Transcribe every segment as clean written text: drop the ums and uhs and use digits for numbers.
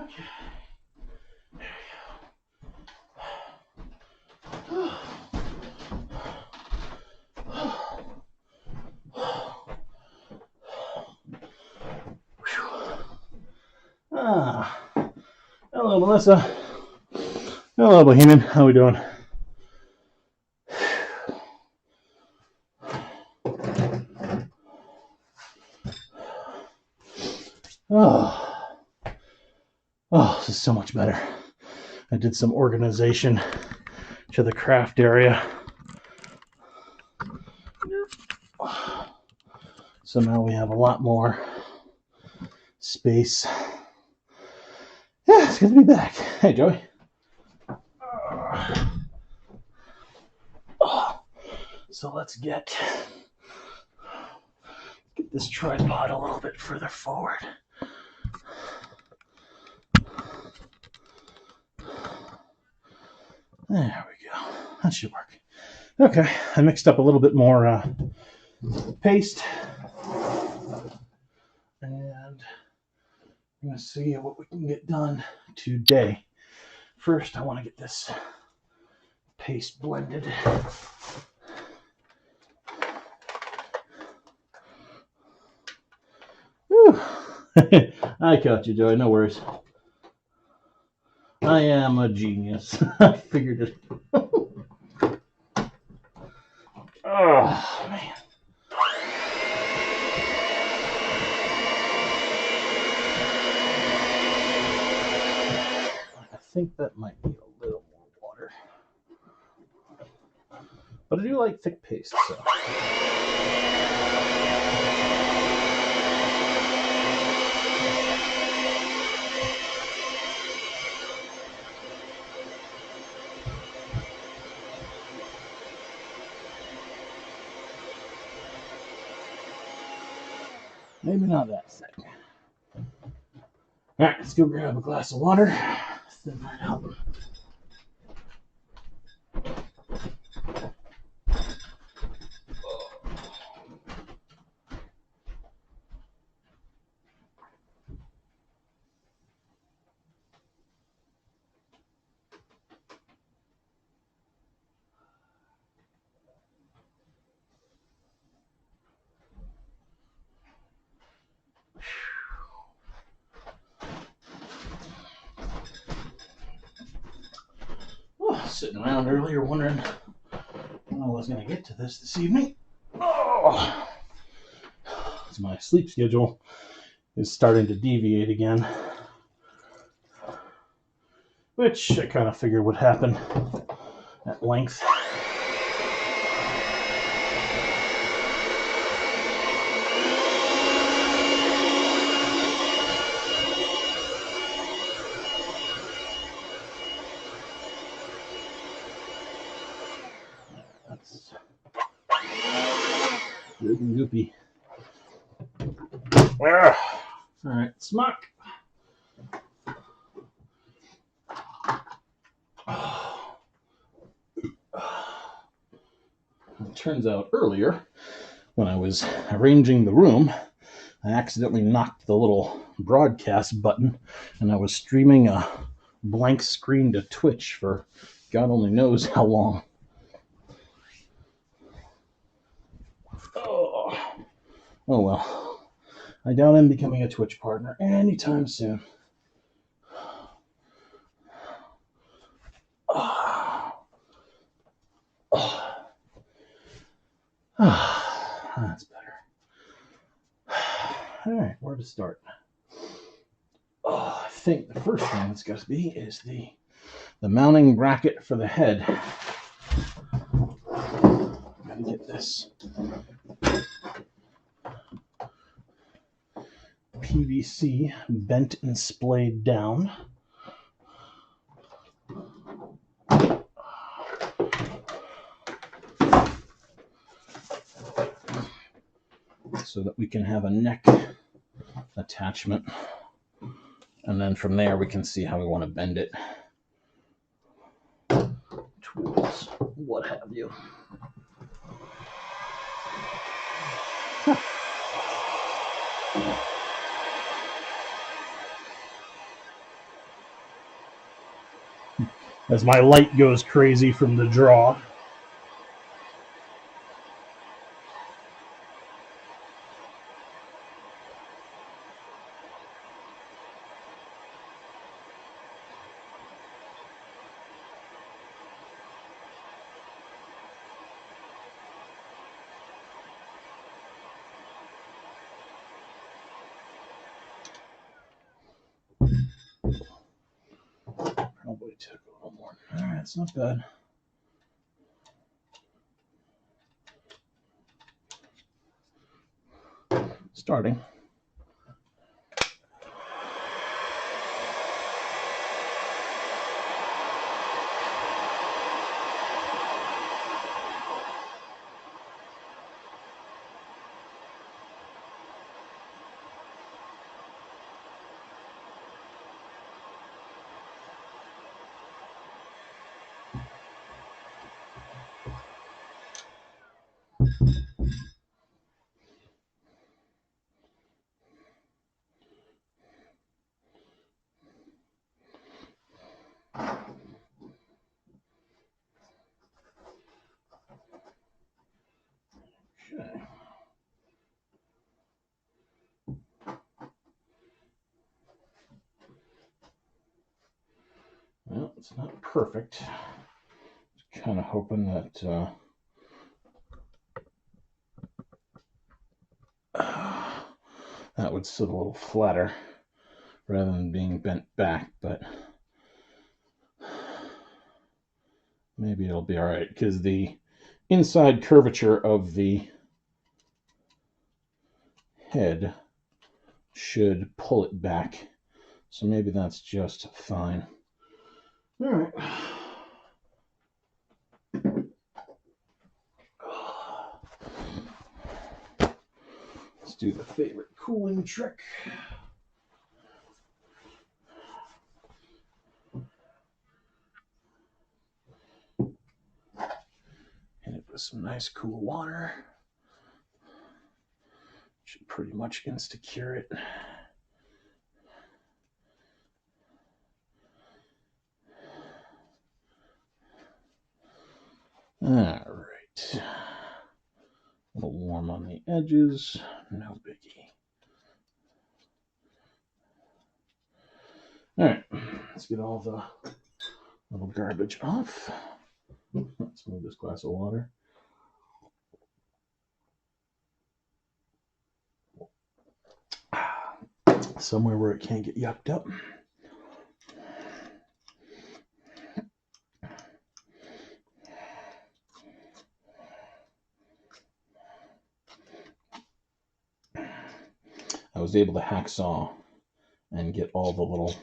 Okay. There we go. Hello, Melissa. Hello, Bohemian. How we doing? This is so much better. I did some organization to the craft area. So now we have a lot more space. Yeah, it's good to be back. Hey, Joey. So let's get this tripod a little bit further forward. There we go. That should work. Okay, I mixed up a little bit more paste. And I'm going to see what we can get done today. First, I want to get this paste blended. Whew. I caught you, Joey. No worries. I am a genius. I figured it. Oh, man. I think that might be a little more water. But I do like thick paste, so. Maybe not that thick. All right, let's go grab a glass of water. Thin that out. Sitting around earlier wondering when I was going to get to this evening. Oh, so my sleep schedule is starting to deviate again, which I kind of figured would happen at length. That's good and goopy. All right, smock. It turns out earlier, when I was arranging the room, I accidentally knocked the little broadcast button, and I was streaming a blank screen to Twitch for God only knows how long. Oh well. I doubt I'm becoming a Twitch partner anytime soon. That's better. All right, where to start? I think the first thing that's got to be is the mounting bracket for the head. Gotta get this PVC bent and splayed down. So that we can have a neck attachment. And then from there we can see how we want to bend it. Tools, what have you. as my light goes crazy from the draw. Probably took a little more. All right, it's not bad. Starting. Okay. Well, it's not perfect. Just kind of hoping that that would sit a little flatter rather than being bent back, but maybe it'll be all right because the inside curvature of the head should pull it back. So maybe that's just fine. All right. Let's do the favorite cooling trick. Hit it with some nice cool water. Should pretty much insta-cure it. All right. A little warm on the edges, no biggie. All right, let's get all the little garbage off. Let's move this glass of water. Somewhere where it can't get yucked up. I was able to hacksaw and get all the little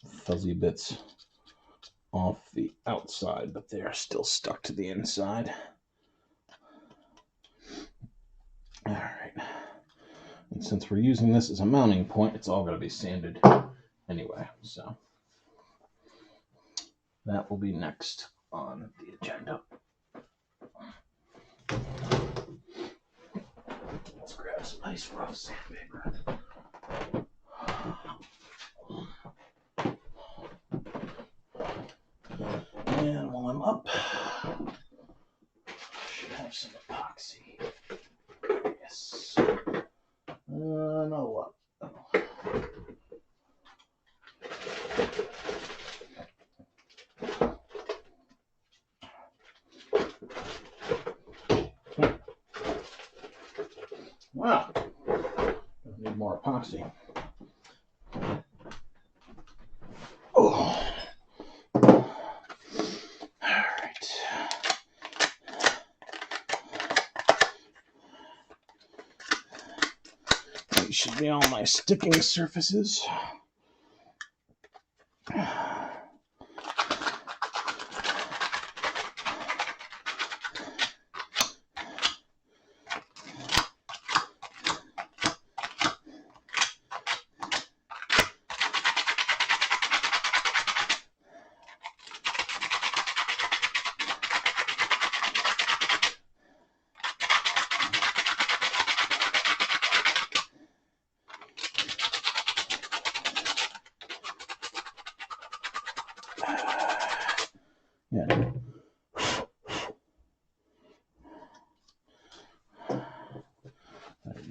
fuzzy bits off the outside, but they are still stuck to the inside. All right. And since we're using this as a mounting point, it's all going to be sanded anyway, so that will be next on the agenda. Let's grab some nice rough sandpaper. And while I'm up, I should have some epoxy. Yes. Not a lot. Wow. Need more epoxy. Oh. Alright. These should be all my sticking surfaces.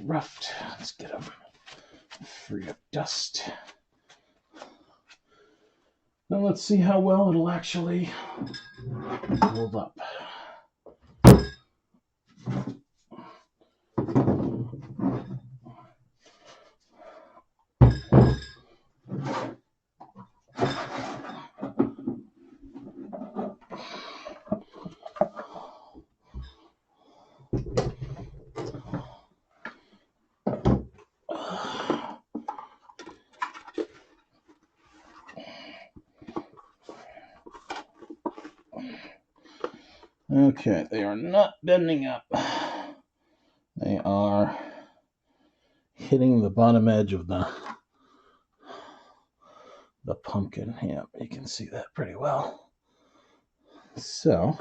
roughed. Let's get them free of dust. Now let's see how well it'll actually hold up. Okay, they are not bending up. They are hitting the bottom edge of the pumpkin. Yeah, you can see that pretty well. So,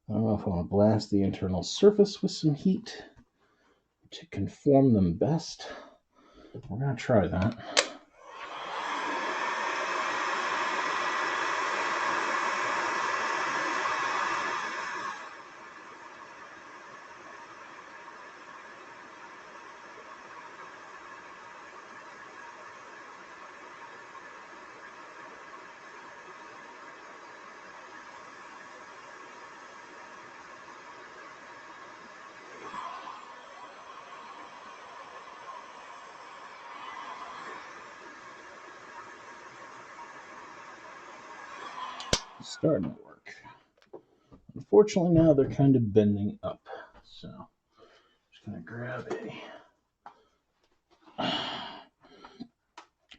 I don't know if I want to blast the internal surface with some heat to conform them best. We're going to try that. Starting to work. Unfortunately, now they're kind of bending up. So, I'm just going to grab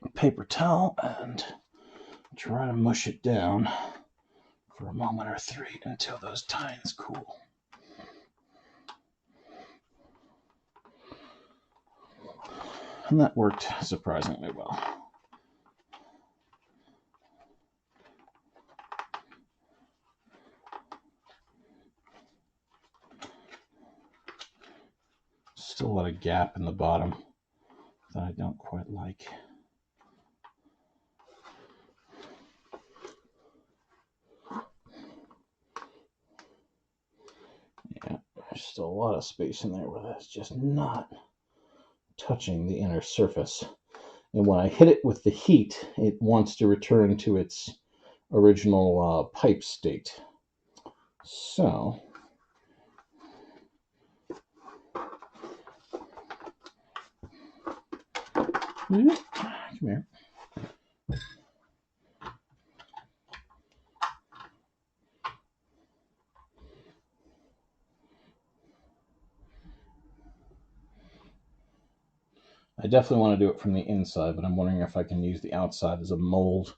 a paper towel and try to mush it down for a moment or three until those tines cool. And that worked surprisingly well. Still a lot of gap in the bottom that I don't quite like. Yeah, there's still a lot of space in there where that's just not touching the inner surface. And when I hit it with the heat, it wants to return to its original pipe state. So, come here. I definitely want to do it from the inside, but I'm wondering if I can use the outside as a mold.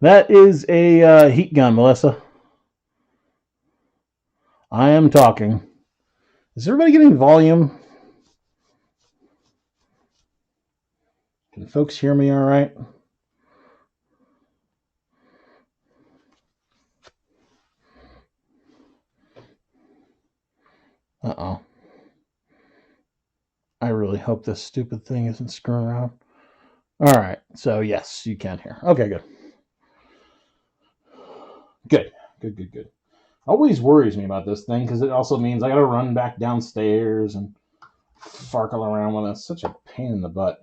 That is a heat gun, Melissa. I am talking. Is everybody getting volume? Can folks hear me all right? Uh-oh. I really hope this stupid thing isn't screwing around. All right. So, yes, you can hear. Okay, good. Good. Always worries me about this thing because it also means I got to run back downstairs and farkle around with it. It's such a pain in the butt.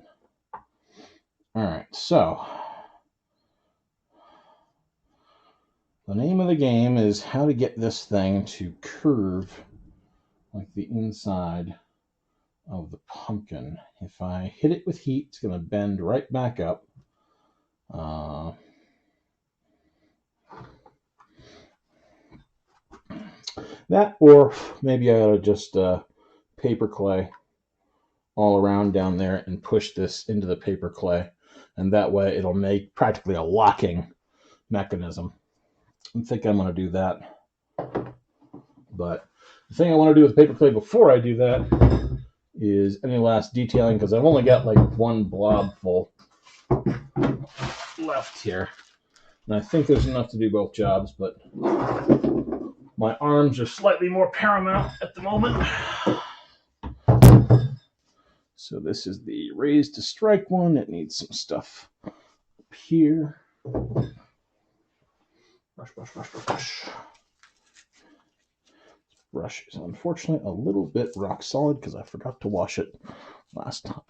All right. So, the name of the game is how to get this thing to curve like the inside of the pumpkin. If I hit it with heat, it's going to bend right back up. That, or maybe I ought to just paper clay all around down there and push this into the paper clay. And that way it'll make practically a locking mechanism. I think I'm going to do that. But the thing I want to do with paper clay before I do that is any last detailing, because I've only got like one blob full left here. And I think there's enough to do both jobs, but my arms are slightly more paramount at the moment. So this is the raised to strike one. It needs some stuff here. Brush, brush, brush, brush, brush. Brush is unfortunately a little bit rock solid because I forgot to wash it last time.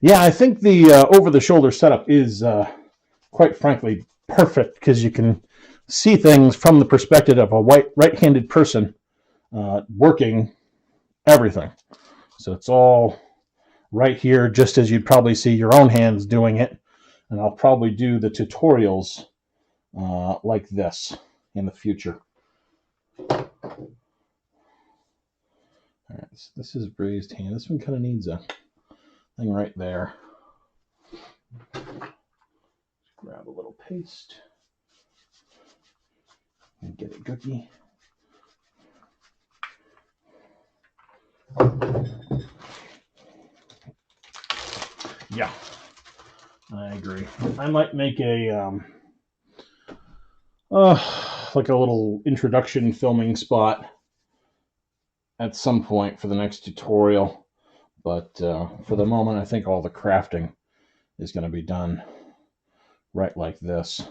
Yeah, I think the over-the-shoulder setup is, quite frankly, perfect because you can see things from the perspective of a right-handed person working everything. So it's all right here, just as you'd probably see your own hands doing it. And I'll probably do the tutorials like this in the future. All right, so this is raised hand. This one kind of needs a thing right there. Grab a little paste and get it gooky. Yeah, I agree. I might make a like a little introduction filming spot at some point for the next tutorial, but for the moment I think all the crafting is going to be done right like this.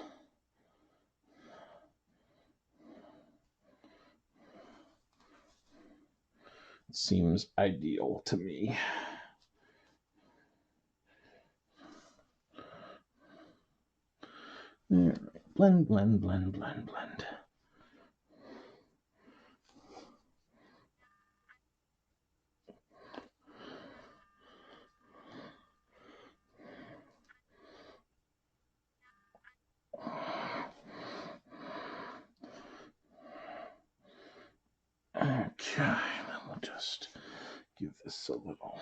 It seems ideal to me. All right. Blend, blend, blend, blend, blend. Okay, then we'll just give this a little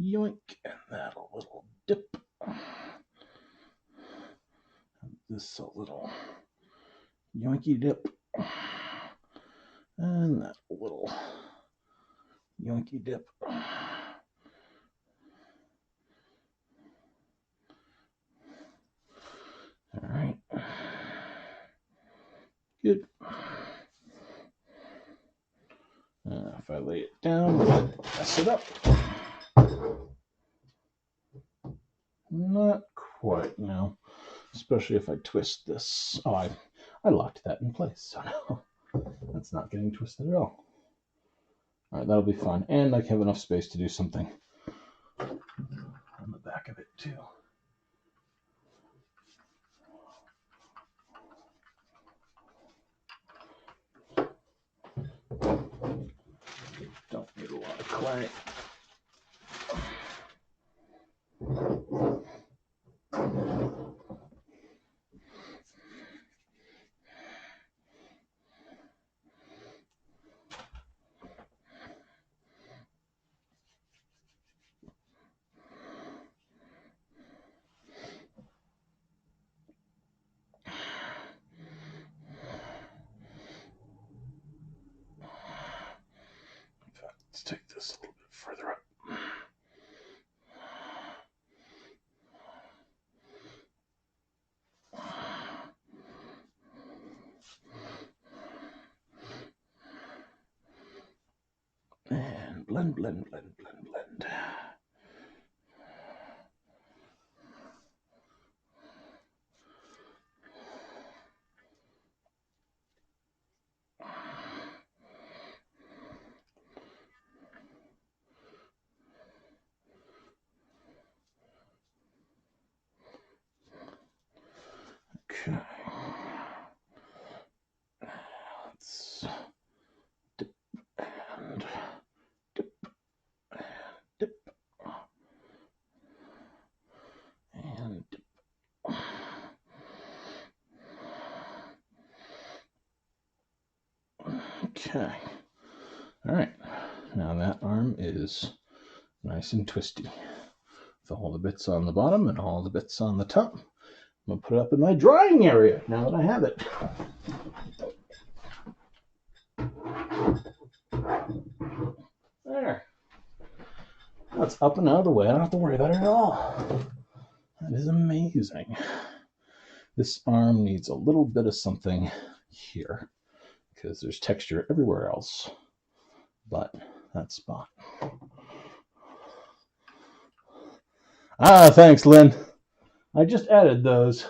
yoink and that a little dip. And this a little yoinky dip. And that a little yoinky dip. All right. Good. If I lay it down, mess it up. Not quite, no. Especially if I twist this. Oh, I locked that in place, so no, that's not getting twisted at all. All right, that'll be fun. And I have enough space to do something on the back of it, too. Don't need a lot of clay. Let's take this a little bit further up. And blend, blend, blend, blend, blend. Okay. Let's dip and dip and dip and dip. Okay. All right. Now that arm is nice and twisty with all the bits on the bottom and all the bits on the top. I'm going to put it up in my drying area now that I have it. There. Now it's up and out of the way. I don't have to worry about it at all. That is amazing. This arm needs a little bit of something here because there's texture everywhere else but that spot. Ah, thanks, Lynn. I just added those.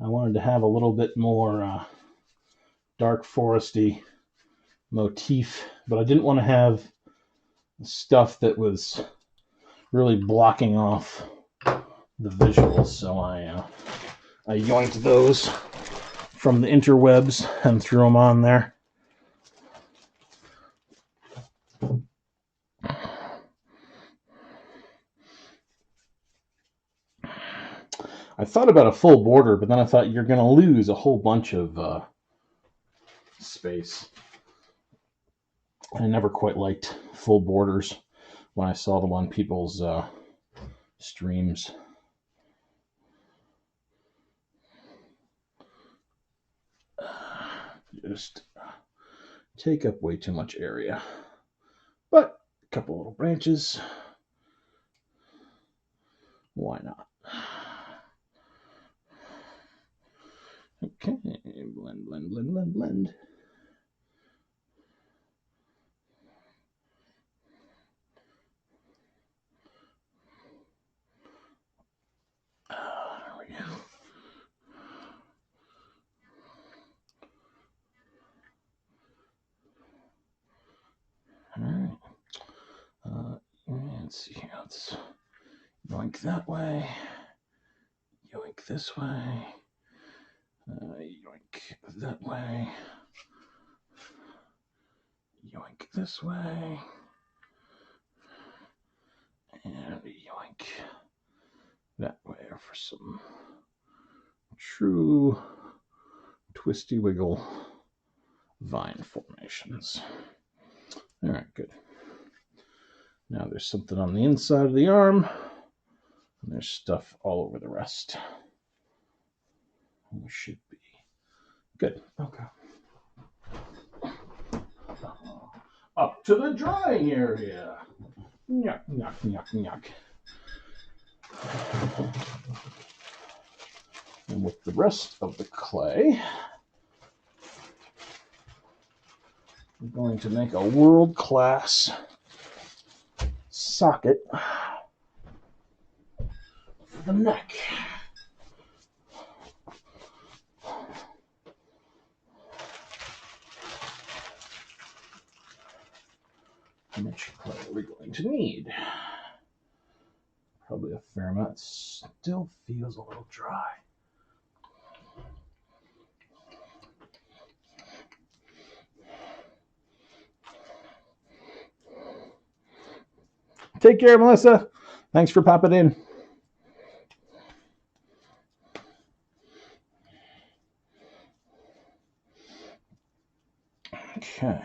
I wanted to have a little bit more dark foresty motif, but I didn't want to have stuff that was really blocking off the visuals, so I yoinked those from the interwebs and threw them on there. I thought about a full border, but then I thought you're going to lose a whole bunch of space. I never quite liked full borders when I saw them on people's streams. Just take up way too much area. But a couple little branches. Why not? Okay, blend, blend, blend, blend, blend. There we go. All right. Let's see here. Let's yoink that way. Yoink this way. Yoink that way. Yoink this way. And yoink that way for some true twisty wiggle vine formations. All right, good. Now there's something on the inside of the arm, and there's stuff all over the rest. We should be good. Okay. Up to the drying area. Yuck, yuck, yuck, yuck. And with the rest of the clay, I'm going to make a world-class socket for the neck. How much clay are we going to need? Probably a fair amount. Still feels a little dry. Take care, Melissa. Thanks for popping in. Okay.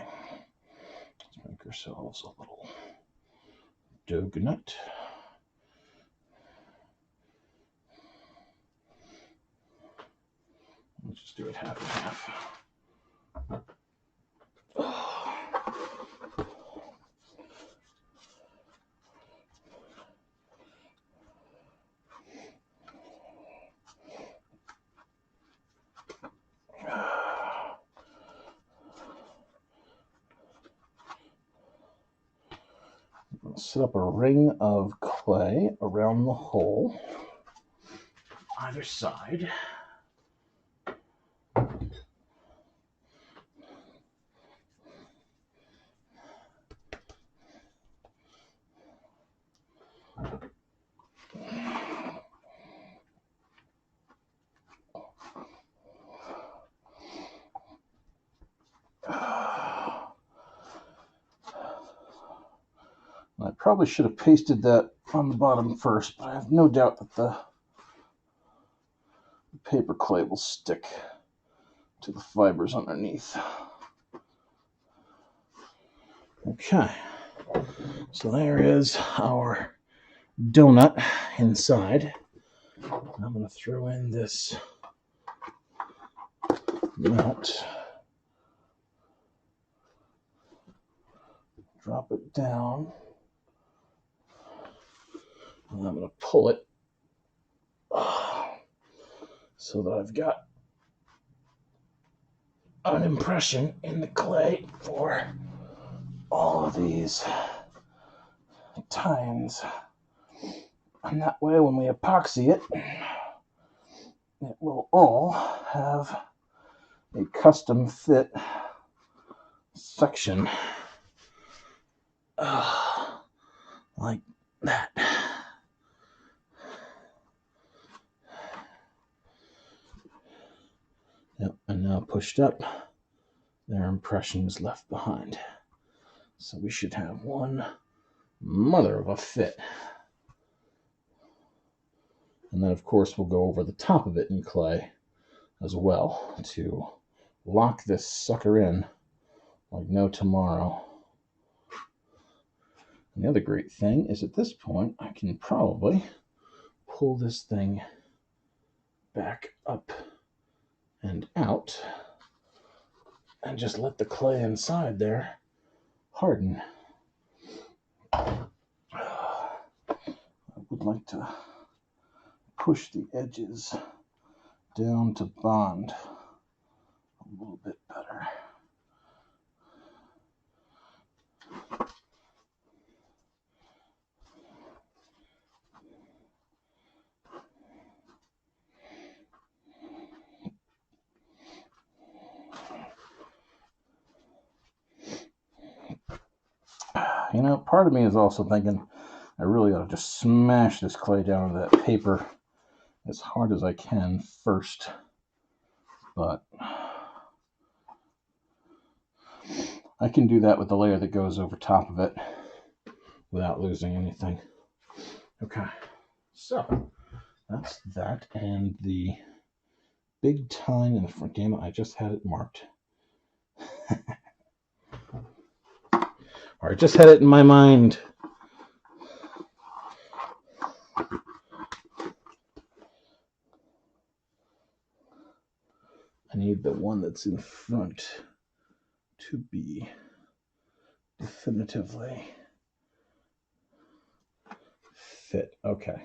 Let's make ourselves a little donut. Let's just do it half and half. Set up a ring of clay around the hole, either side. I probably should have pasted that on the bottom first, but I have no doubt that the paper clay will stick to the fibers underneath. Okay, so there is our donut inside. I'm going to throw in this nut, drop it down, and I'm going to pull it so that I've got an impression in the clay for all of these tines. And that way when we epoxy it, it will all have a custom fit section like that. Yep, and now pushed up, their impression is left behind. So we should have one mother of a fit. And then, of course, we'll go over the top of it in clay as well to lock this sucker in like no tomorrow. And the other great thing is at this point, I can probably pull this thing back up and out and just let the clay inside there harden. I would like to push the edges down to bond a little bit better. You know, part of me is also thinking I really ought to just smash this clay down into that paper as hard as I can first. But I can do that with the layer that goes over top of it without losing anything. Okay, so that's that, and the big tine in the front. Damn it, I just had it marked. Or I just had it in my mind. I need the one that's in front to be definitively fit. Okay.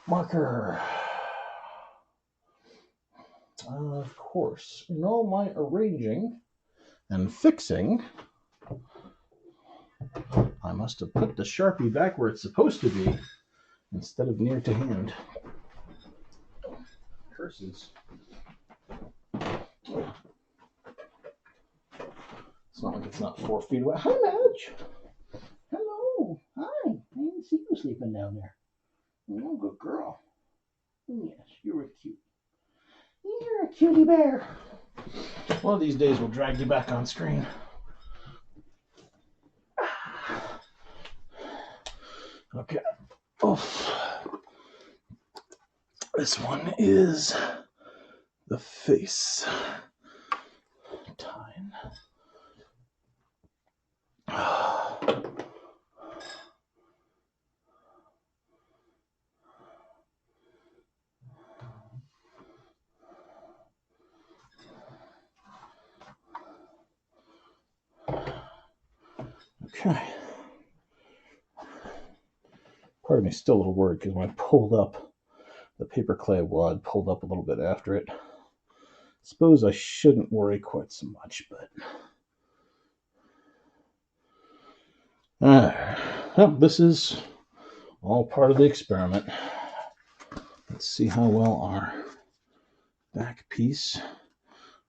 Marker. Of course, in all my arranging and fixing, I must have put the Sharpie back where it's supposed to be instead of near to hand. Curses. It's not like it's not 4 feet away. Hi, Madge. Hello. Hi. I didn't see you sleeping down there. You're a good girl. Yes, you're a cute. You're a cutie bear. One of these days we'll drag you back on screen. Okay. Oof. This one is the face tine. Okay. Part of me is still a little worried because when I pulled up the paper clay wad, pulled up a little bit after it. Suppose I shouldn't worry quite so much, but well, this is all part of the experiment. Let's see how well our back piece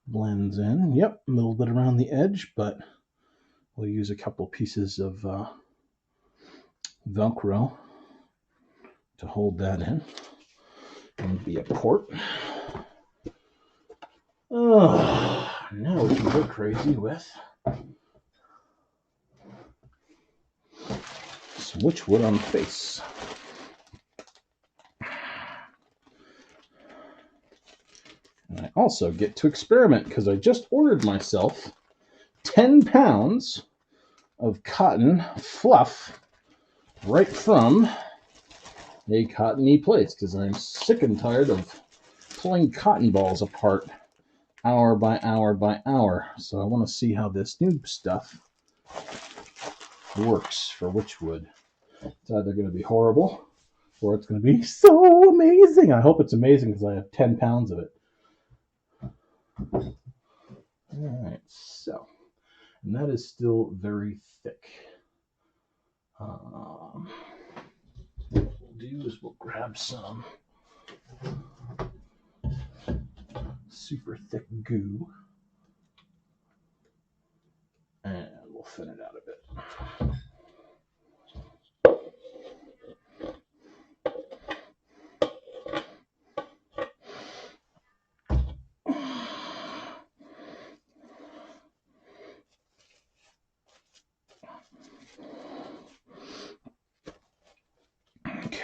blends in. Yep, a little bit around the edge, but we'll use a couple pieces of Velcro to hold that in and be a port. Oh, now we can go crazy with some witchwood on the face. And I also get to experiment because I just ordered myself 10 pounds of cotton fluff right from a Cottony Place because I'm sick and tired of pulling cotton balls apart hour by hour by hour. So I want to see how this new stuff works for witchwood. It's either going to be horrible or it's going to be so amazing. I hope it's amazing because I have 10 pounds of it. All right, so And that is still very thick. What we'll do is we'll grab some super thick goo and we'll thin it out a bit. Okay.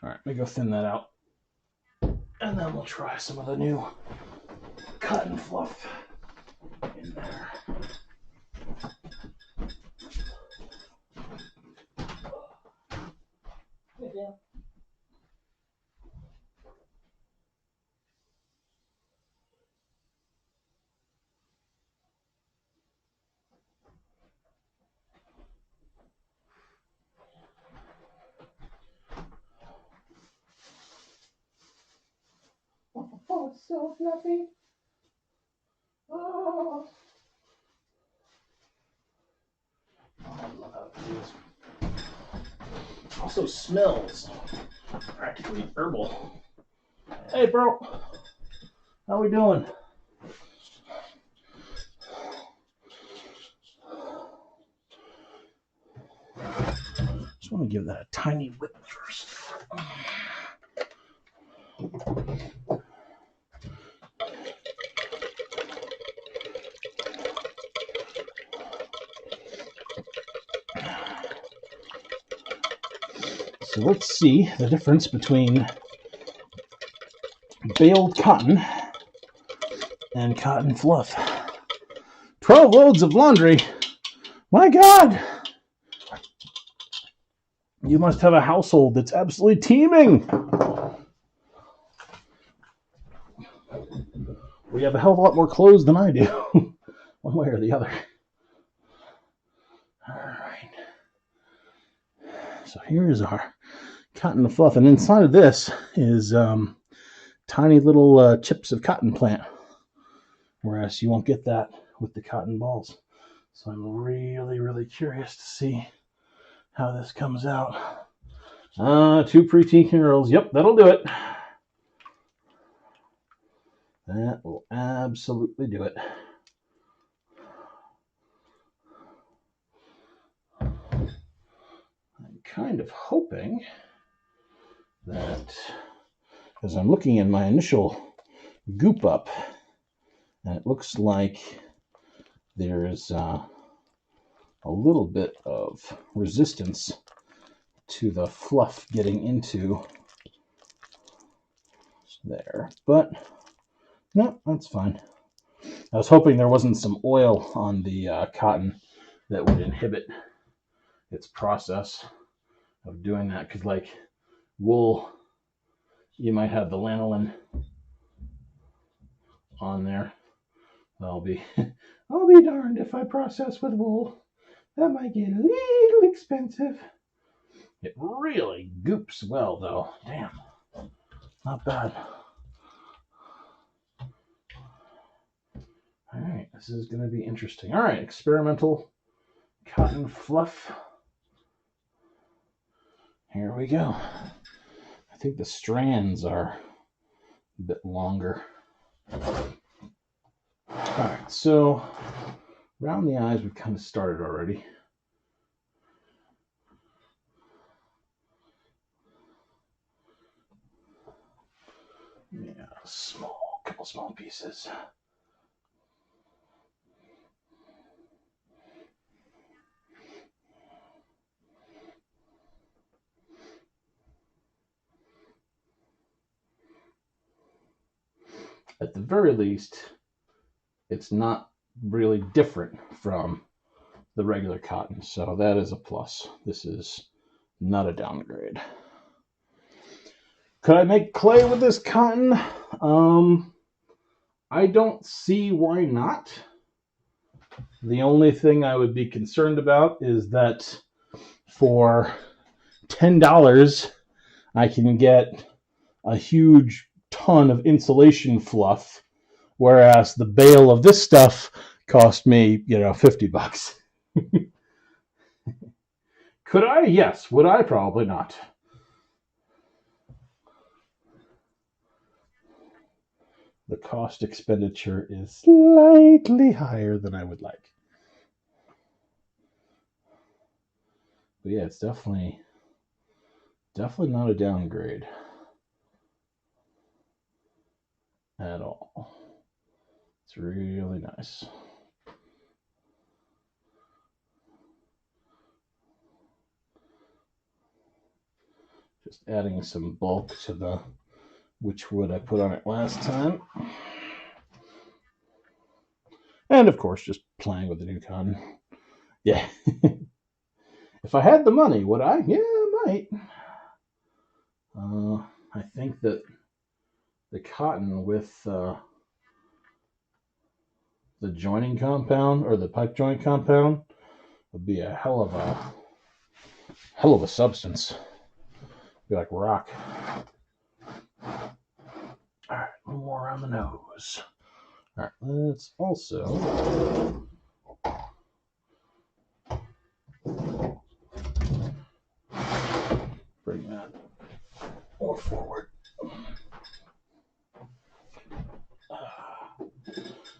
All right, let me go thin that out. And then we'll try some of the new cotton fluff in there. Yeah. Oh, it's so fluffy. Oh. I love how it feels. Also smells practically herbal. Hey, bro. How we doing? Just want to give that a tiny whip first. So let's see the difference between baled cotton and cotton fluff. 12 loads of laundry. My God. You must have a household that's absolutely teeming. We have a hell of a lot more clothes than I do, one way or the other. All right. So here's our cotton fluff, and inside of this is tiny little chips of cotton plant, whereas you won't get that with the cotton balls. So I'm really, really curious to see how this comes out. 2 preteen girls. Yep, that'll do it. That will absolutely do it. I'm kind of hoping that, as I'm looking in my initial goop up, and it looks like there's a little bit of resistance to the fluff getting into there, but no, that's fine. I was hoping there wasn't some oil on the cotton that would inhibit its process of doing that, because like wool, you might have the lanolin on there. I'll be darned if I process with wool. That might get a little expensive. It really goops well, though. Damn. Not bad. All right, this is going to be interesting. All right, experimental cotton fluff. Here we go. I think the strands are a bit longer. All right, so around the eyes, we've kind of started already. Yeah, couple small pieces. At the very least, it's not really different from the regular cotton, so that is a plus. This is not a downgrade. Could I make clay with this cotton? I don't see why not. The only thing I would be concerned about is that for $10, I can get a huge ton of insulation fluff, whereas the bale of this stuff cost me, $50. Could I? Yes. Would I? Probably not. The cost expenditure is slightly higher than I would like. But yeah, it's definitely not a downgrade at all. It's really nice. Just adding some bulk to the which wood I put on it last time. And of course, just playing with the new cotton. Yeah. If I had the money, would I? Yeah, I might. I think that the cotton with the joining compound or the pipe joint compound would be a hell of a substance. Be like rock. All right, a little more on the nose. All right, let's also bring that more forward.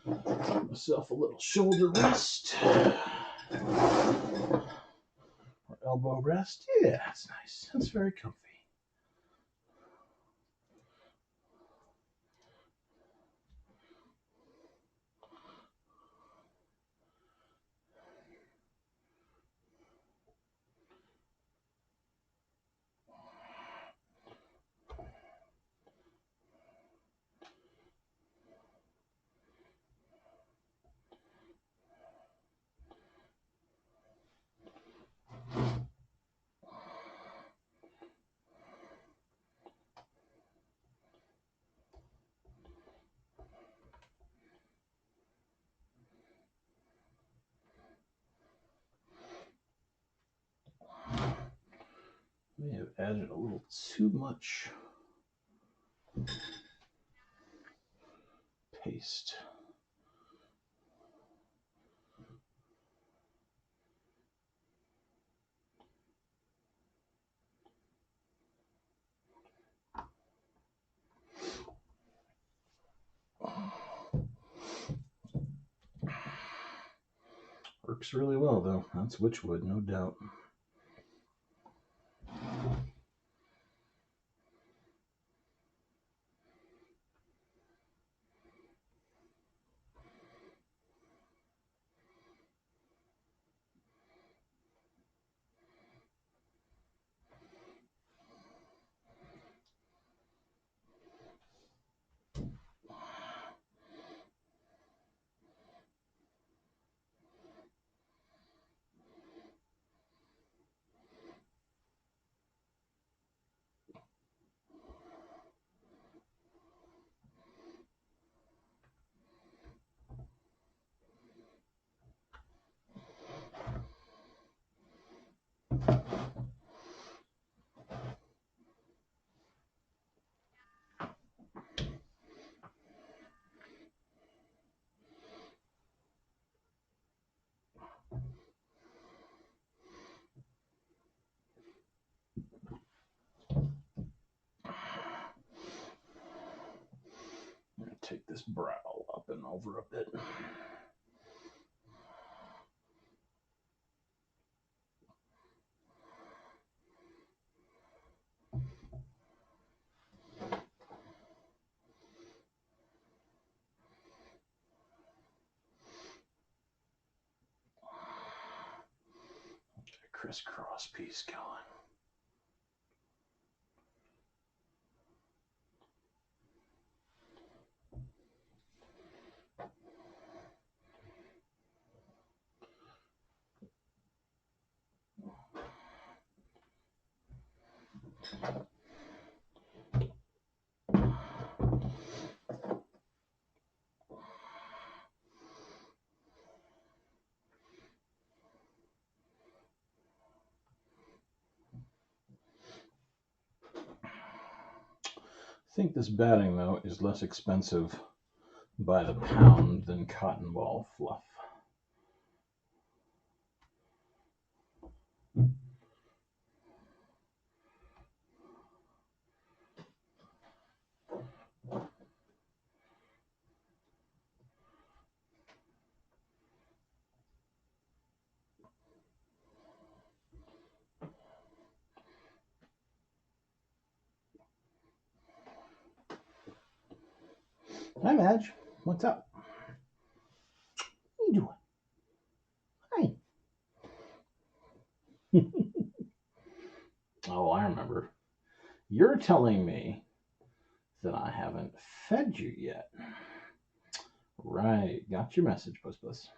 Give myself a little shoulder rest. Or elbow rest. Yeah, that's nice. That's very comfy. May have added a little too much paste. Works really well, though. That's witchwood, no doubt. I'm going to take this brow up and over a bit. Get a crisscross piece going. I think this batting, though, is less expensive by the pound than cotton ball fluff. Madge. What's up? What are you doing? Hi. Oh, I remember. You're telling me that I haven't fed you yet. Right. Got your message, Puss Puss.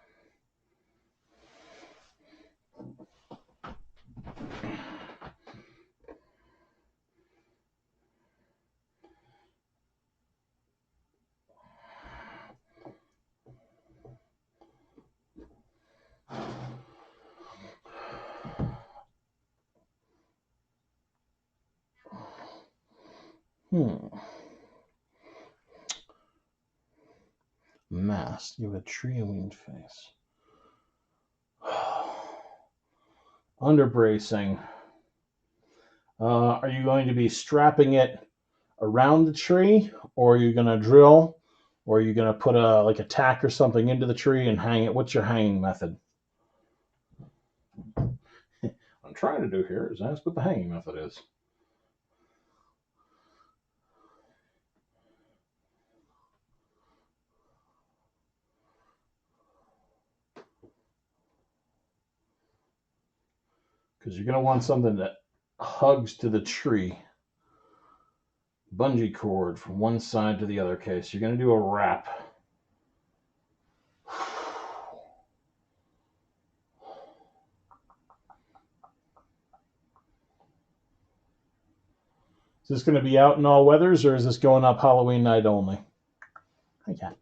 Mask. You have a tree-winged face. Underbracing. Are you going to be strapping it around the tree, or are you going to drill, or are you going to put a tack or something into the tree and hang it? What's your hanging method? I'm trying to do here is ask what the hanging method is. Because you're going to want something that hugs to the tree. Bungee cord from one side to the other case. You're going to do a wrap. Is this going to be out in all weathers, or is this going up Halloween night only? Hi, cat.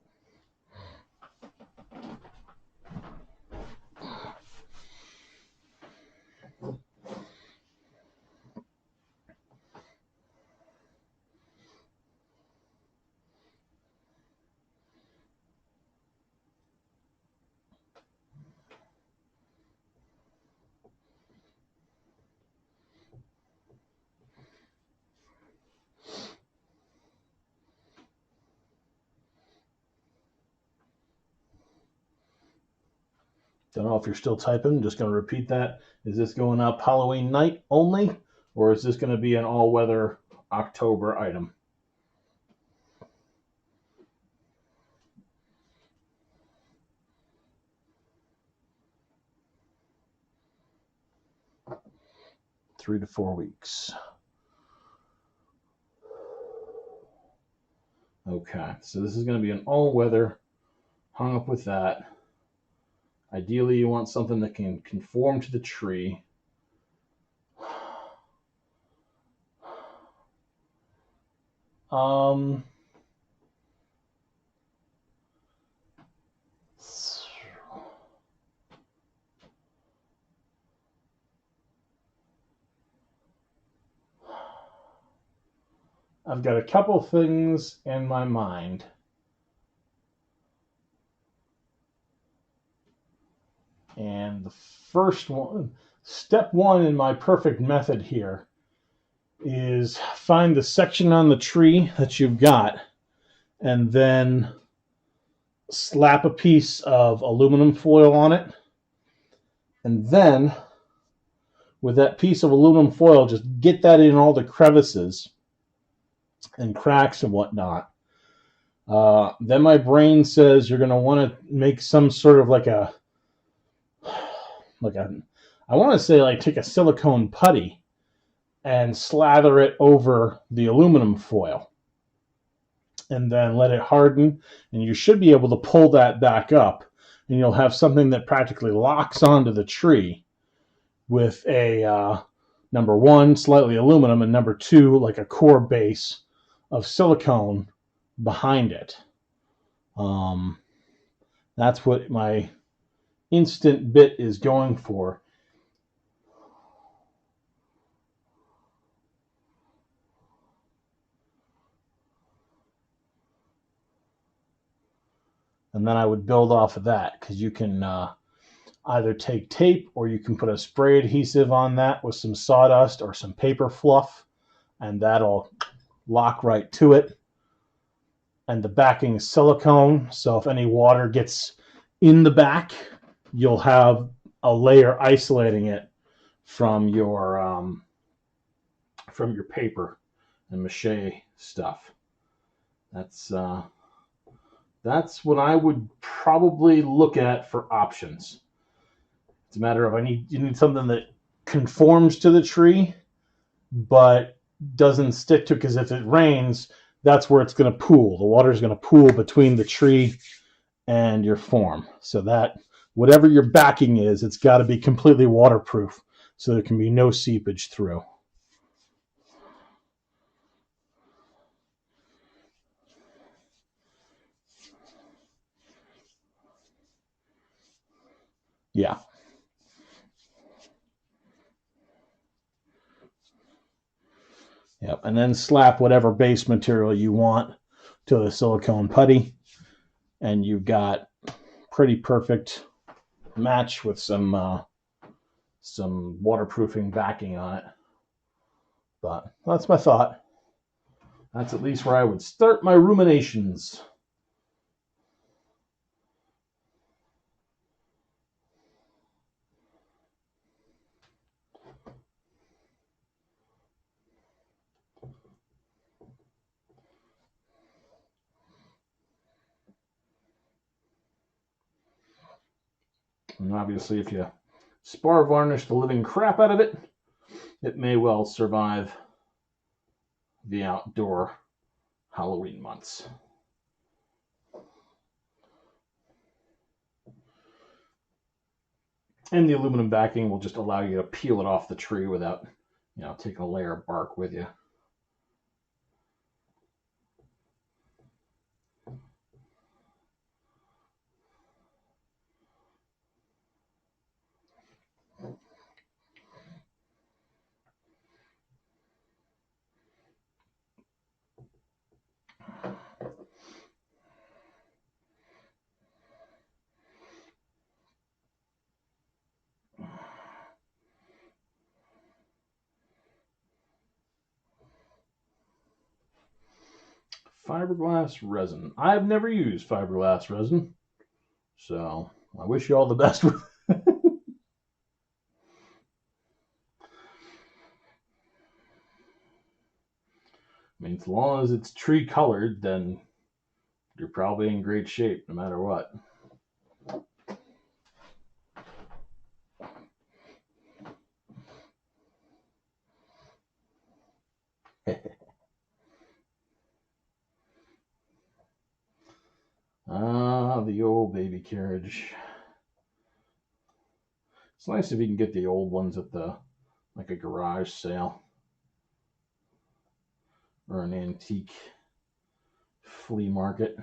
Don't know if you're still typing. Just going to repeat that. Is this going up Halloween night only, or is this going to be an all-weather October item? Three to 4 weeks. Okay, so this is going to be an all-weather, hung up with that. Ideally, you want something that can conform to the tree. I've got a couple things in my mind. And the first one, step one in my perfect method here, is find the section on the tree that you've got and then slap a piece of aluminum foil on it. And then with that piece of aluminum foil, just get that in all the crevices and cracks and whatnot. Then my brain says you're going to want to make some sort of I want to say take a silicone putty and slather it over the aluminum foil and then let it harden, and you should be able to pull that back up, and you'll have something that practically locks onto the tree with a number one, slightly aluminum, and number two, like a core base of silicone behind it. That's what my instant bit is going for. And then I would build off of that, because you can either take tape or you can put a spray adhesive on that with some sawdust or some paper fluff, and that'll lock right to it. And the backing is silicone, so if any water gets in the back, you'll have a layer isolating it from your paper and mache stuff. That's That's what I would probably look at for options. It's a matter of you need something that conforms to the tree, but doesn't stick to it, because if it rains, that's where it's going to pool. The water is going to pool between the tree and your form. So that whatever your backing is, it's got to be completely waterproof, so there can be no seepage through. Yeah. Yep. And then slap whatever base material you want to the silicone putty, and you've got pretty perfect match with some waterproofing backing on it. But that's my thought. That's at least where I would start my ruminations. And obviously, if you spar varnish the living crap out of it, it may well survive the outdoor Halloween months. And the aluminum backing will just allow you to peel it off the tree without, taking a layer of bark with you. Fiberglass resin. I've never used fiberglass resin, so I wish you all the best with it. I mean, as long as it's tree colored, then you're probably in great shape no matter what. The old baby carriage. It's nice if you can get the old ones at like a garage sale or an antique flea market.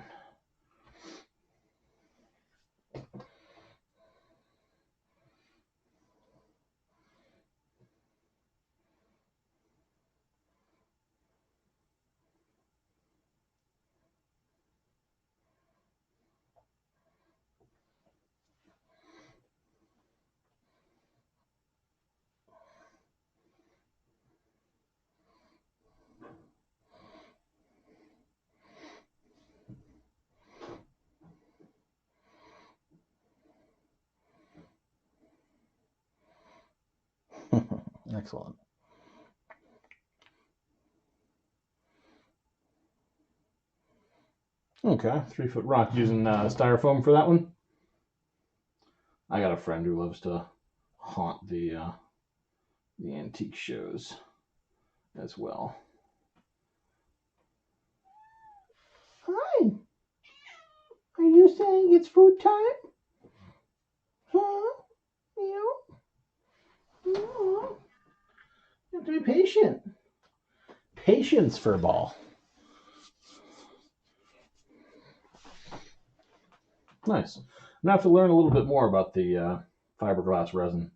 Excellent. Okay, 3-foot rock, using styrofoam for that one. I got a friend who loves to haunt the antique shows as well. Hi. Are you saying it's food time? Huh? Meow. No. You have to be patient. Patience, Furball. Nice. I'm gonna have to learn a little bit more about the fiberglass resin.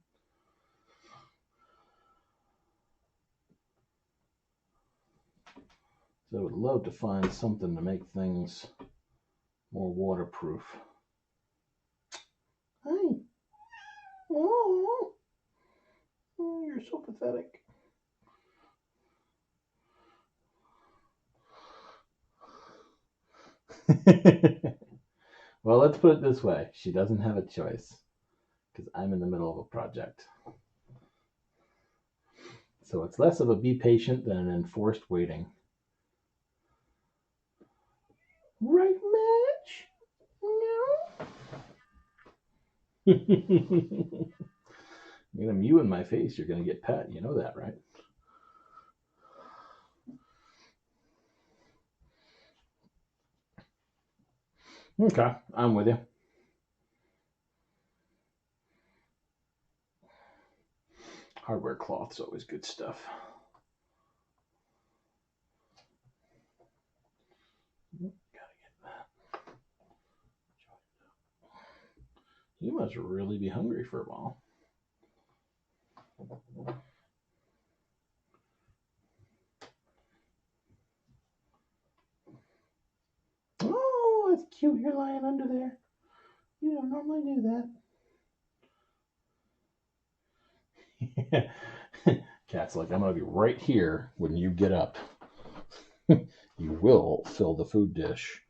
So I would love to find something to make things more waterproof. Hi. Oh, you're so pathetic. Well, let's put it this way. She doesn't have a choice, because I'm in the middle of a project. So it's less of a be patient than an enforced waiting. Right, Madge? I'm gonna mew in my face. You're gonna get pet. You know that, right? Okay, I'm with you. Hardware cloth's always good stuff. Gotta get that. You must really be hungry for a while. Oh, it's cute. You're lying under there. You don't normally do that. Cat's like, I'm gonna be right here when you get up. You will fill the food dish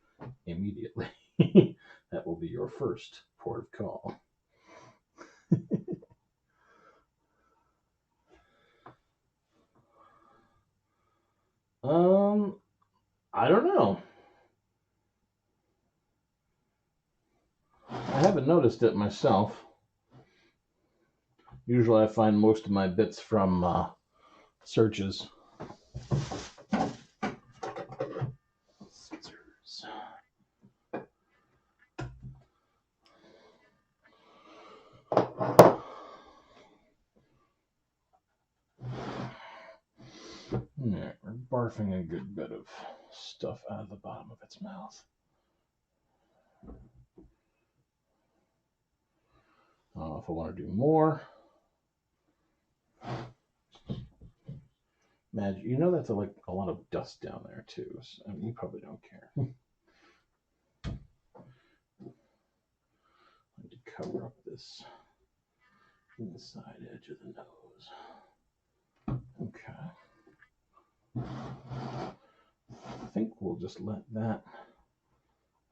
immediately. That will be your first port of call. I don't know. I haven't noticed it myself. Usually I find most of my bits from searches. Scissors. Yeah, we're barfing a good bit of stuff out of the bottom of its mouth. If I want to do more, imagine, you know, that's like a lot of dust down there too. So, I mean, you probably don't care. I need to cover up this inside edge of the nose. Okay. I think we'll just let that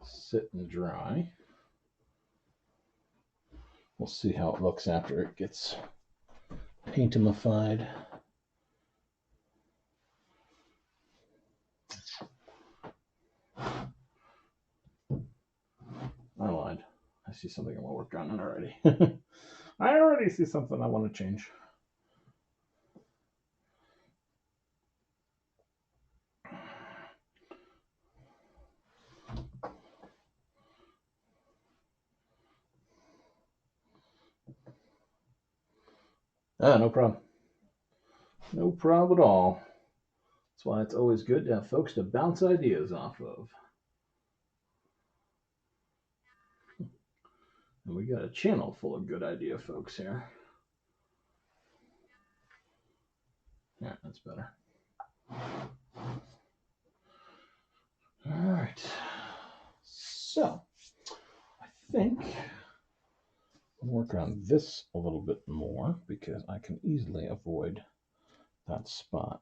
sit and dry. We'll see how it looks after it gets paintimified. I lied. I see something I want to work on already. I already see something I want to change. No problem. No problem at all. That's why it's always good to have folks to bounce ideas off of. And we got a channel full of good idea folks here. Yeah, that's better. All right. So, I think I'll work on this a little bit more because I can easily avoid that spot.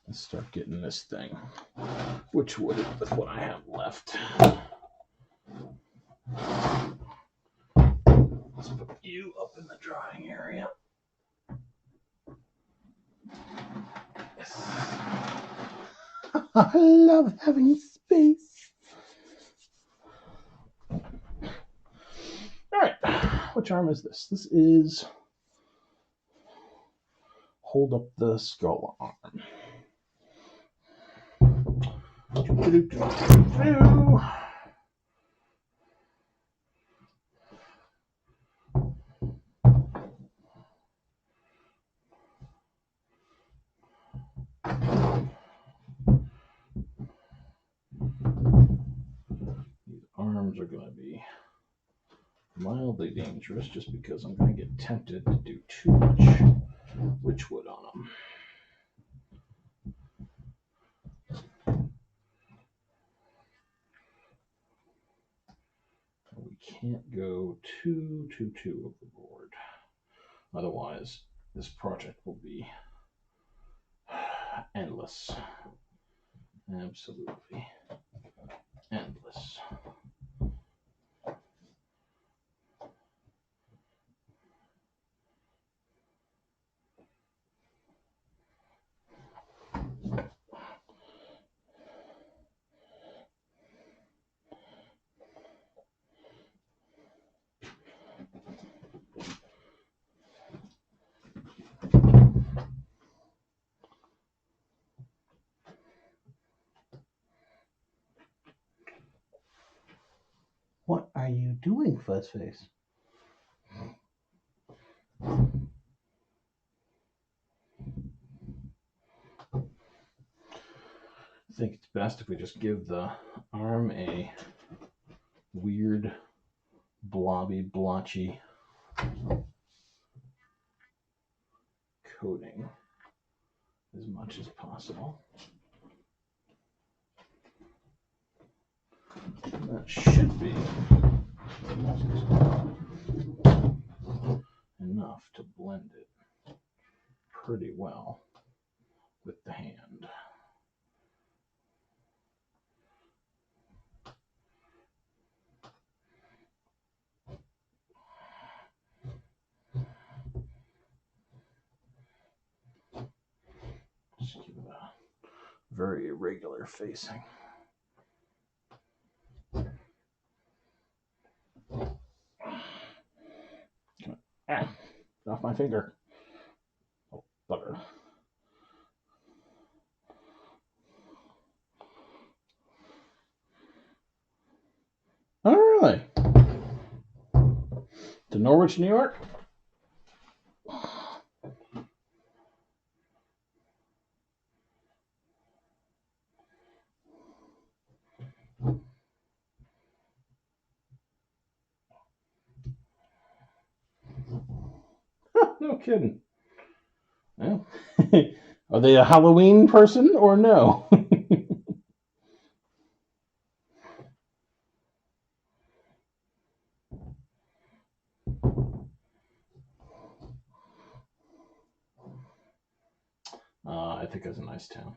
Let's start getting this thing. Which would it with what I have left? Let's put you up in the drying area. Yes. I love having space. All right, which arm is this? This is hold up the skull arm. These arms are going to be mildly dangerous just because I'm going to get tempted to do too much witchwood on them. We can't go too overboard. Otherwise, this project will be endless. Absolutely endless. are you doing, Fuzzface? I think it's best if we just give the arm a weird, blobby, blotchy coating as much as possible. That should be enough to blend it pretty well with the hand. Just give it a very irregular facing. Ah, off my finger. Oh, butter. Oh, really? To Norwich, New York? No kidding. Well, are they a Halloween person or no? I think it's a nice town.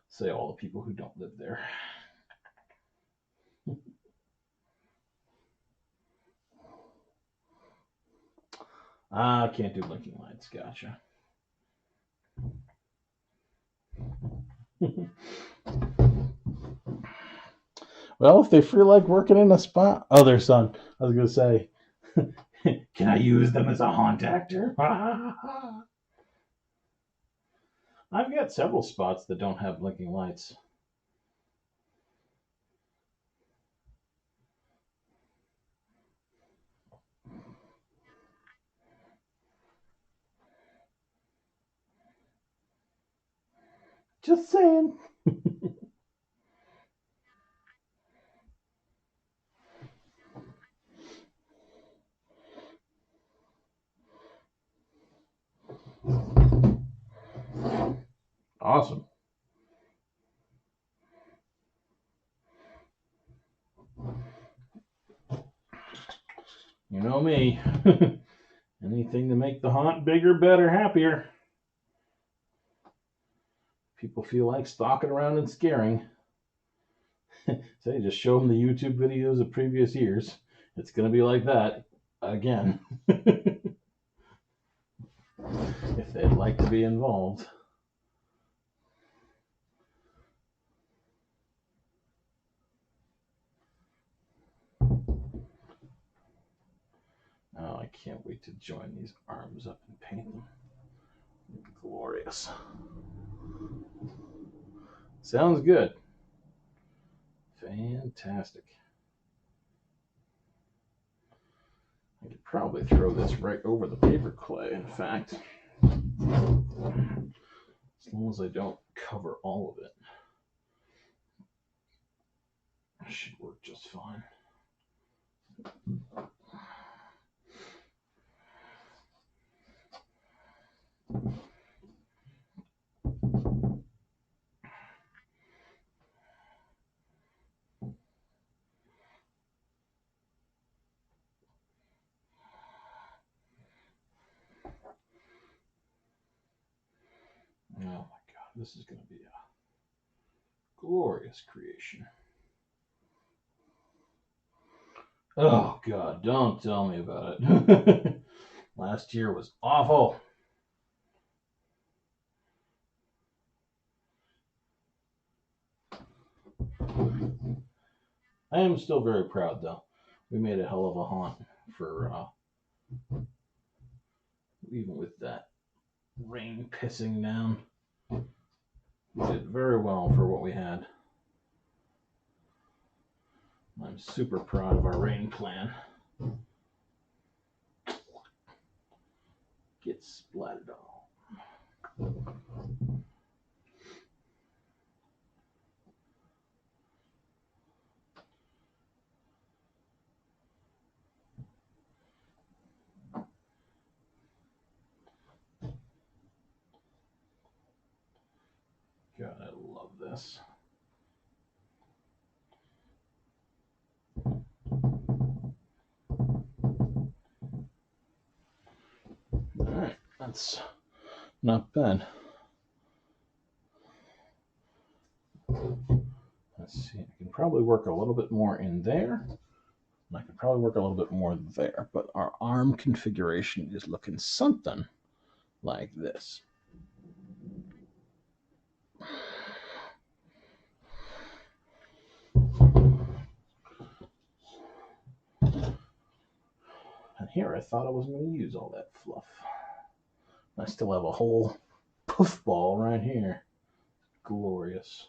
Say all the people who don't live there. I can't do blinking lights. Gotcha. Well, if they feel like working in a spot, oh, their son. I was gonna say, can I use them as a haunt actor? I've got several spots that don't have blinking lights. Just saying. Awesome. You know me. Anything to make the haunt bigger, better, happier. People feel like stalking around and scaring. Say, just show them the YouTube videos of previous years. It's going to be like that again. If they'd like to be involved. Oh, I can't wait to join these arms up and paint them. Glorious. Sounds good. Fantastic. I could probably throw this right over the paper clay, in fact. As long as I don't cover all of it. It should work just fine. Oh my God, this is going to be a glorious creation. Oh God, don't tell me about it. Last year was awful. I am still very proud though. We made a hell of a haunt for even with that rain pissing down. We did very well for what we had. My I'm super proud of our rain plan. Get splattered all. God, I love this. All right, that's not bad. Let's see, I can probably work a little bit more in there. And I could probably work a little bit more there, but our arm configuration is looking something like this. And here I thought I wasn't going to use all that fluff. I still have a whole poof ball right here. Glorious.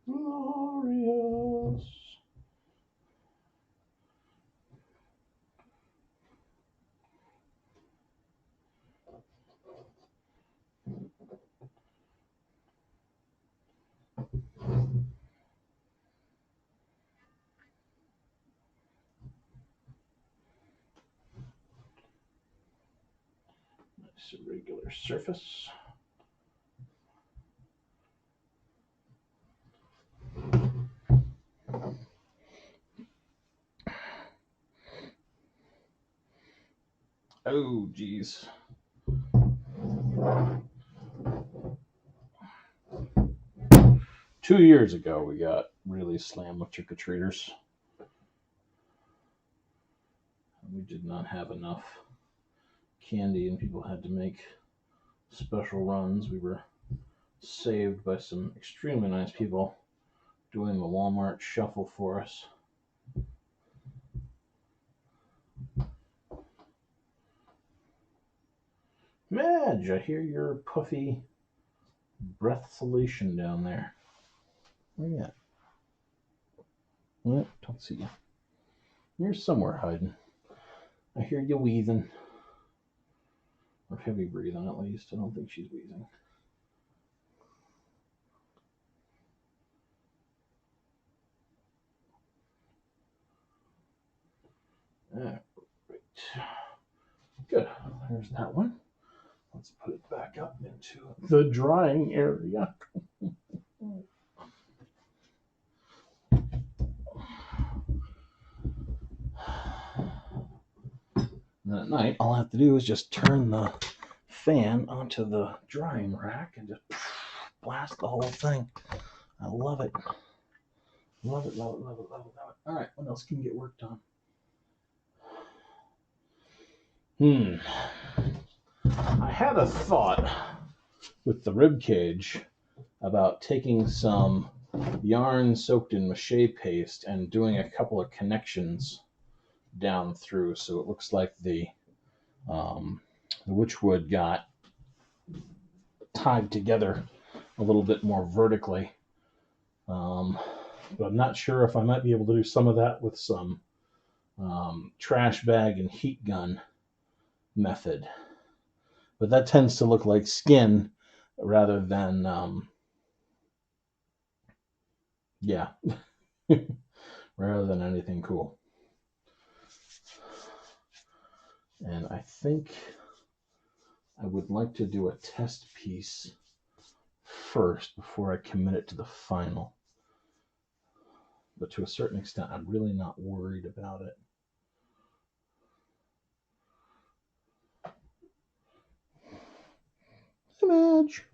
Glorious. Nice irregular surface. Oh, geez. 2 years ago, we got really slammed with trick-or-treaters. We did not have enough candy, and people had to make special runs. We were saved by some extremely nice people doing the Walmart shuffle for us. Madge, I hear your puffy breathsolation down there. Where you at? What? Don't see you. You're somewhere hiding. I hear you wheezing. Or heavy breathing, at least. I don't think she's wheezing. All right. Good. There's that one. Let's put it back up into the drying area. And at night, all I have to do is just turn the fan onto the drying rack and just blast the whole thing. I love it. Love it, love it, love it, love it, love it. All right, what else can get worked on? I had a thought with the rib cage about taking some yarn soaked in mache paste and doing a couple of connections down through, so it looks like the witchwood got tied together a little bit more vertically. But I'm not sure if I might be able to do some of that with some trash bag and heat gun method. But that tends to look like skin rather than, rather than anything cool. And I think I would like to do a test piece first before I commit it to the final. But to a certain extent, I'm really not worried about it. Hey, Madge.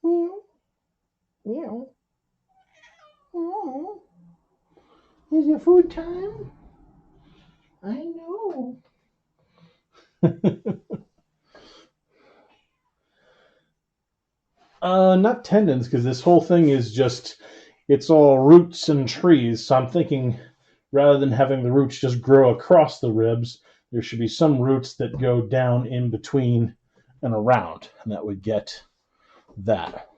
Meow. Meow. Oh. Is it food time? I know. Not tendons, because this whole thing is just, it's all roots and trees. So I'm thinking rather than having the roots just grow across the ribs, there should be some roots that go down in between and around, and that would get that.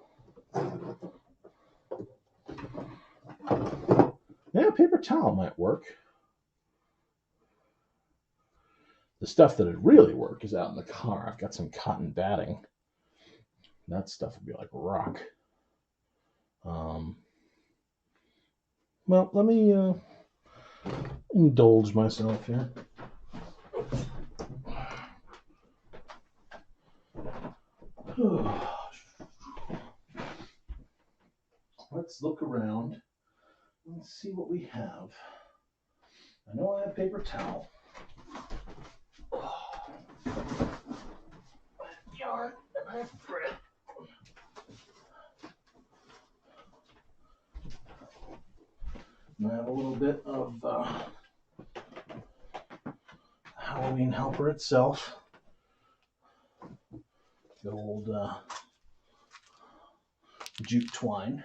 paper towel might work. The stuff that would really work is out in the car. I've got some cotton batting. That stuff would be like rock. Well, let me indulge myself here. Let's look around. Let's see what we have. I know I have paper towel. Yarn, and I have thread. And I have a little bit of Halloween helper itself. The old jute twine.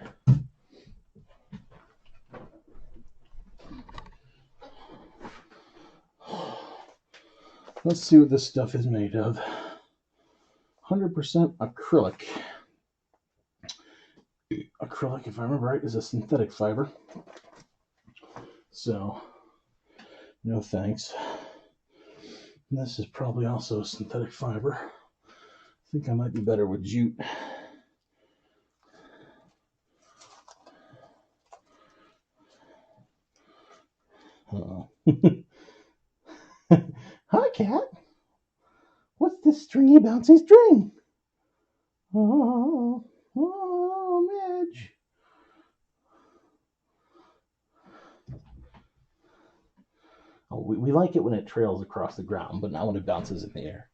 Let's see what this stuff is made of. 100% acrylic. Acrylic, if I remember right, is a synthetic fiber. So, no thanks. And this is probably also a synthetic fiber. I think I might be better with jute. Hi, cat. What's this stringy, bouncy string? Oh, Midge. Oh, we like it when it trails across the ground, but not when it bounces in the air.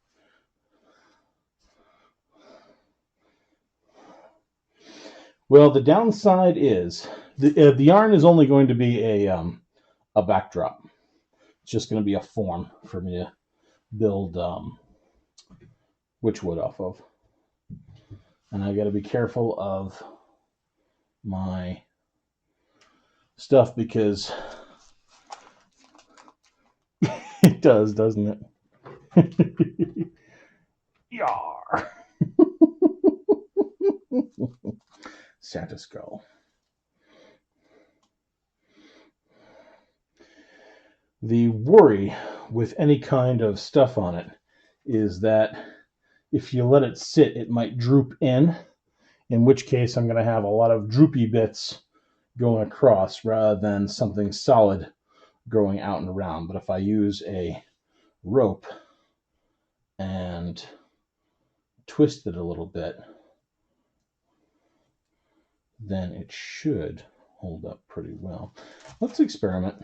Well, the downside is the yarn is only going to be a backdrop. It's just going to be a form for me to build witchwood off of. And I got to be careful of my stuff because it does, doesn't it? Yar. Santa skull. The worry with any kind of stuff on it is that if you let it sit, it might droop in which case I'm going to have a lot of droopy bits going across rather than something solid growing out and around. But if I use a rope and twist it a little bit, then it should hold up pretty well. Let's experiment.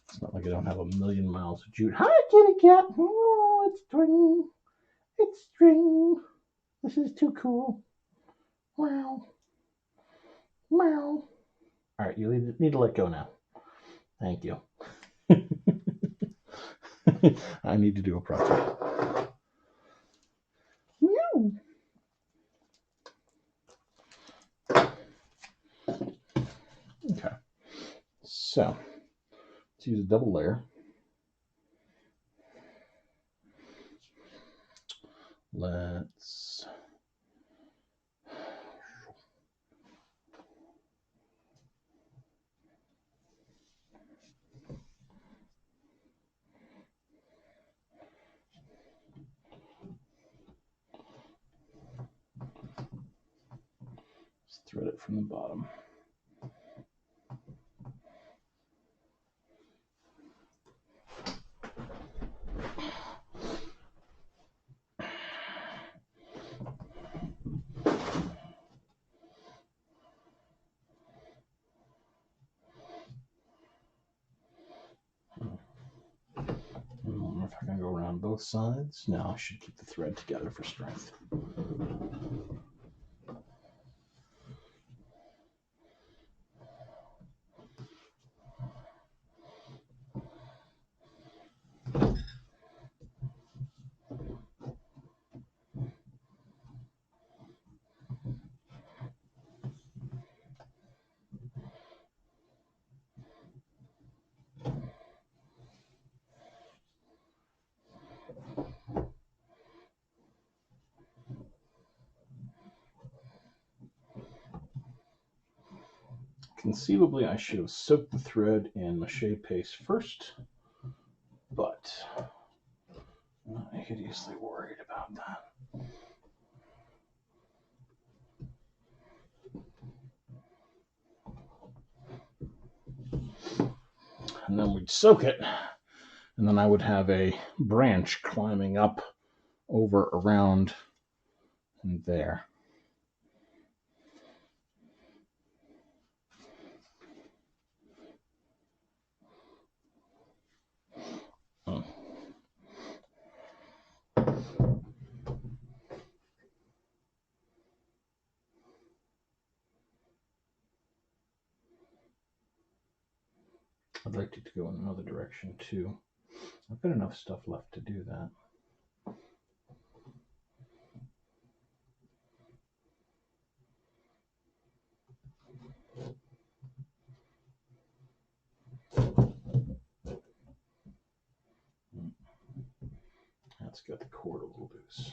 It's not like I don't have a million miles of jute. Hi, kitty cat. Oh, it's string. It's string. This is too cool. Wow. Wow. All right, you need to let go now. Thank you. I need to do a project. Meow. Okay. So, let's use a double layer. Let's thread it from the bottom. I don't know if I can go around both sides. No, I should keep the thread together for strength. Conceivably, I should have soaked the thread in mache paste first, but I'm not hideously worried about that. And then we'd soak it, and then I would have a branch climbing up over around and there. Oh. I'd like it to go in another direction too. I've got enough stuff left to do that. That's got the cord a little loose.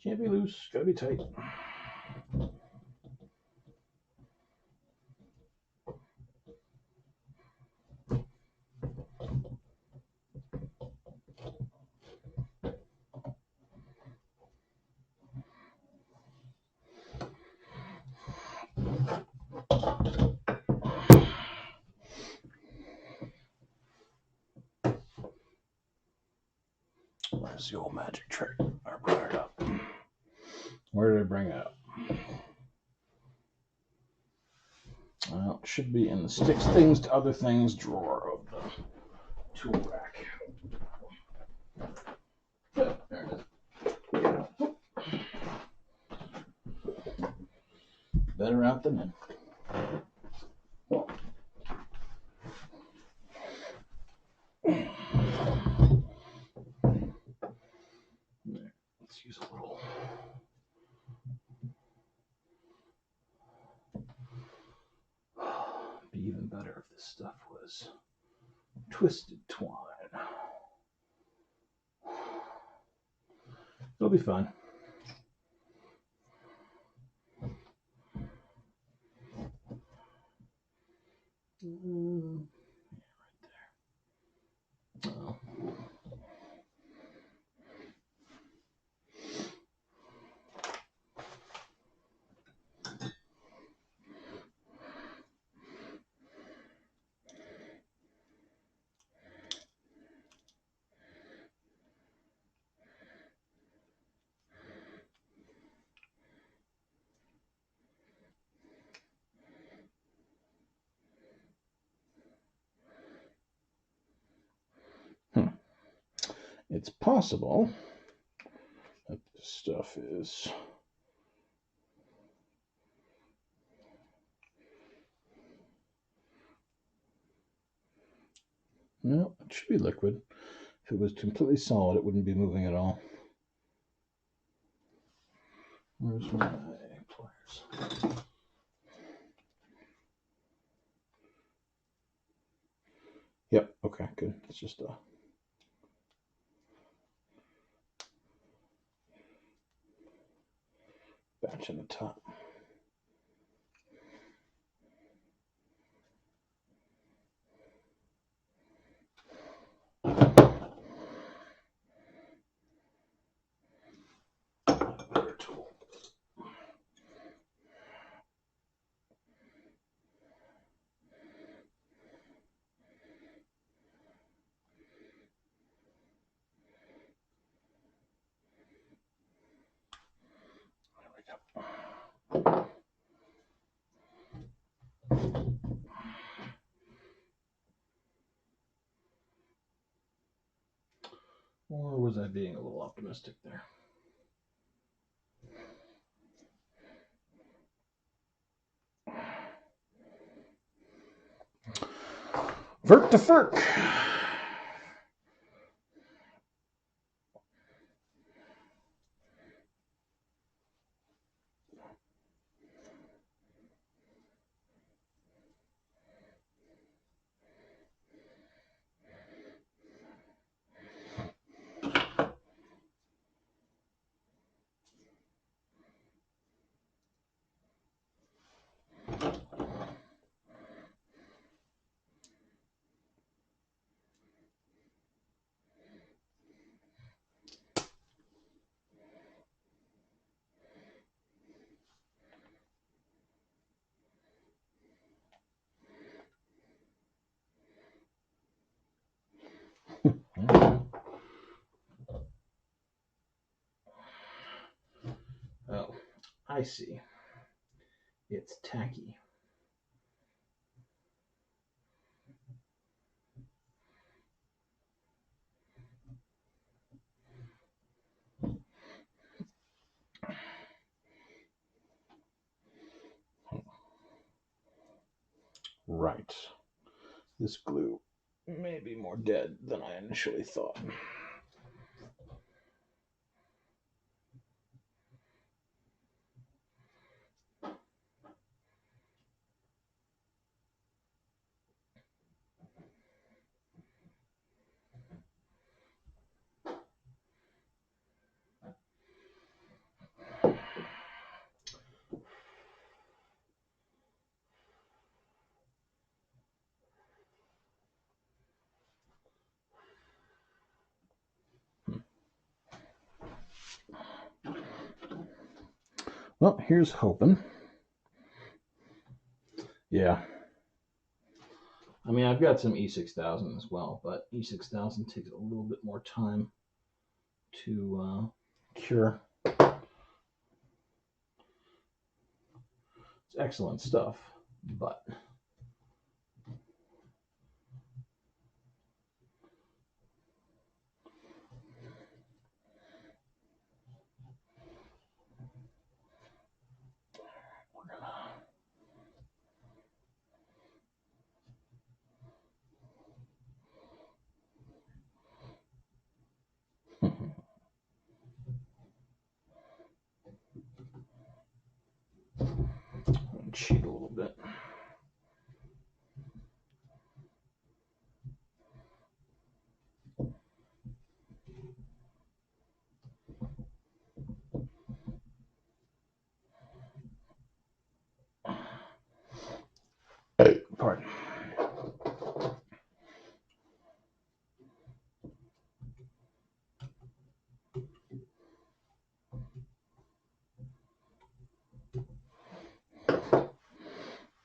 Can't be loose, gotta be tight. Where's the old magic trick? I brought it up. Where did I bring it up? Well, it should be in the sticks things to other things drawer of the tool rack. There it is. Better out than in. There. Let's use a little. Be even better if this stuff was twisted twine. It'll be fine. Right there. Oh. It's possible that this stuff is no, it should be liquid. If it was completely solid, it wouldn't be moving at all. Where's my pliers? Yep, okay, good. It's just a batch in the top. Better tool. There we go. Or was I being a little optimistic there? Vert to Ferk. I see. It's tacky. Right. This glue may be more dead than I initially thought. Well, here's hoping. Yeah. I mean, I've got some E6000 as well, but E6000 takes a little bit more time to cure. It's excellent stuff, but we're gonna cheat a little bit. Pardon.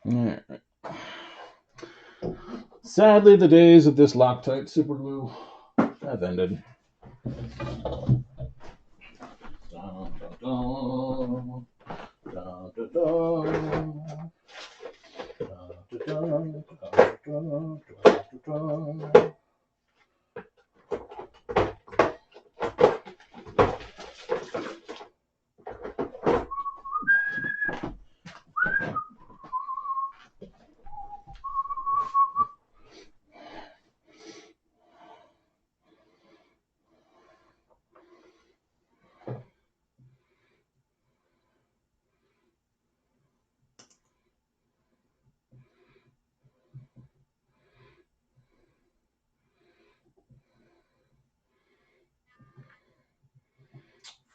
All right. Sadly, the days of this Loctite superglue have ended. Dun, dun, dun, dun, dun, dun.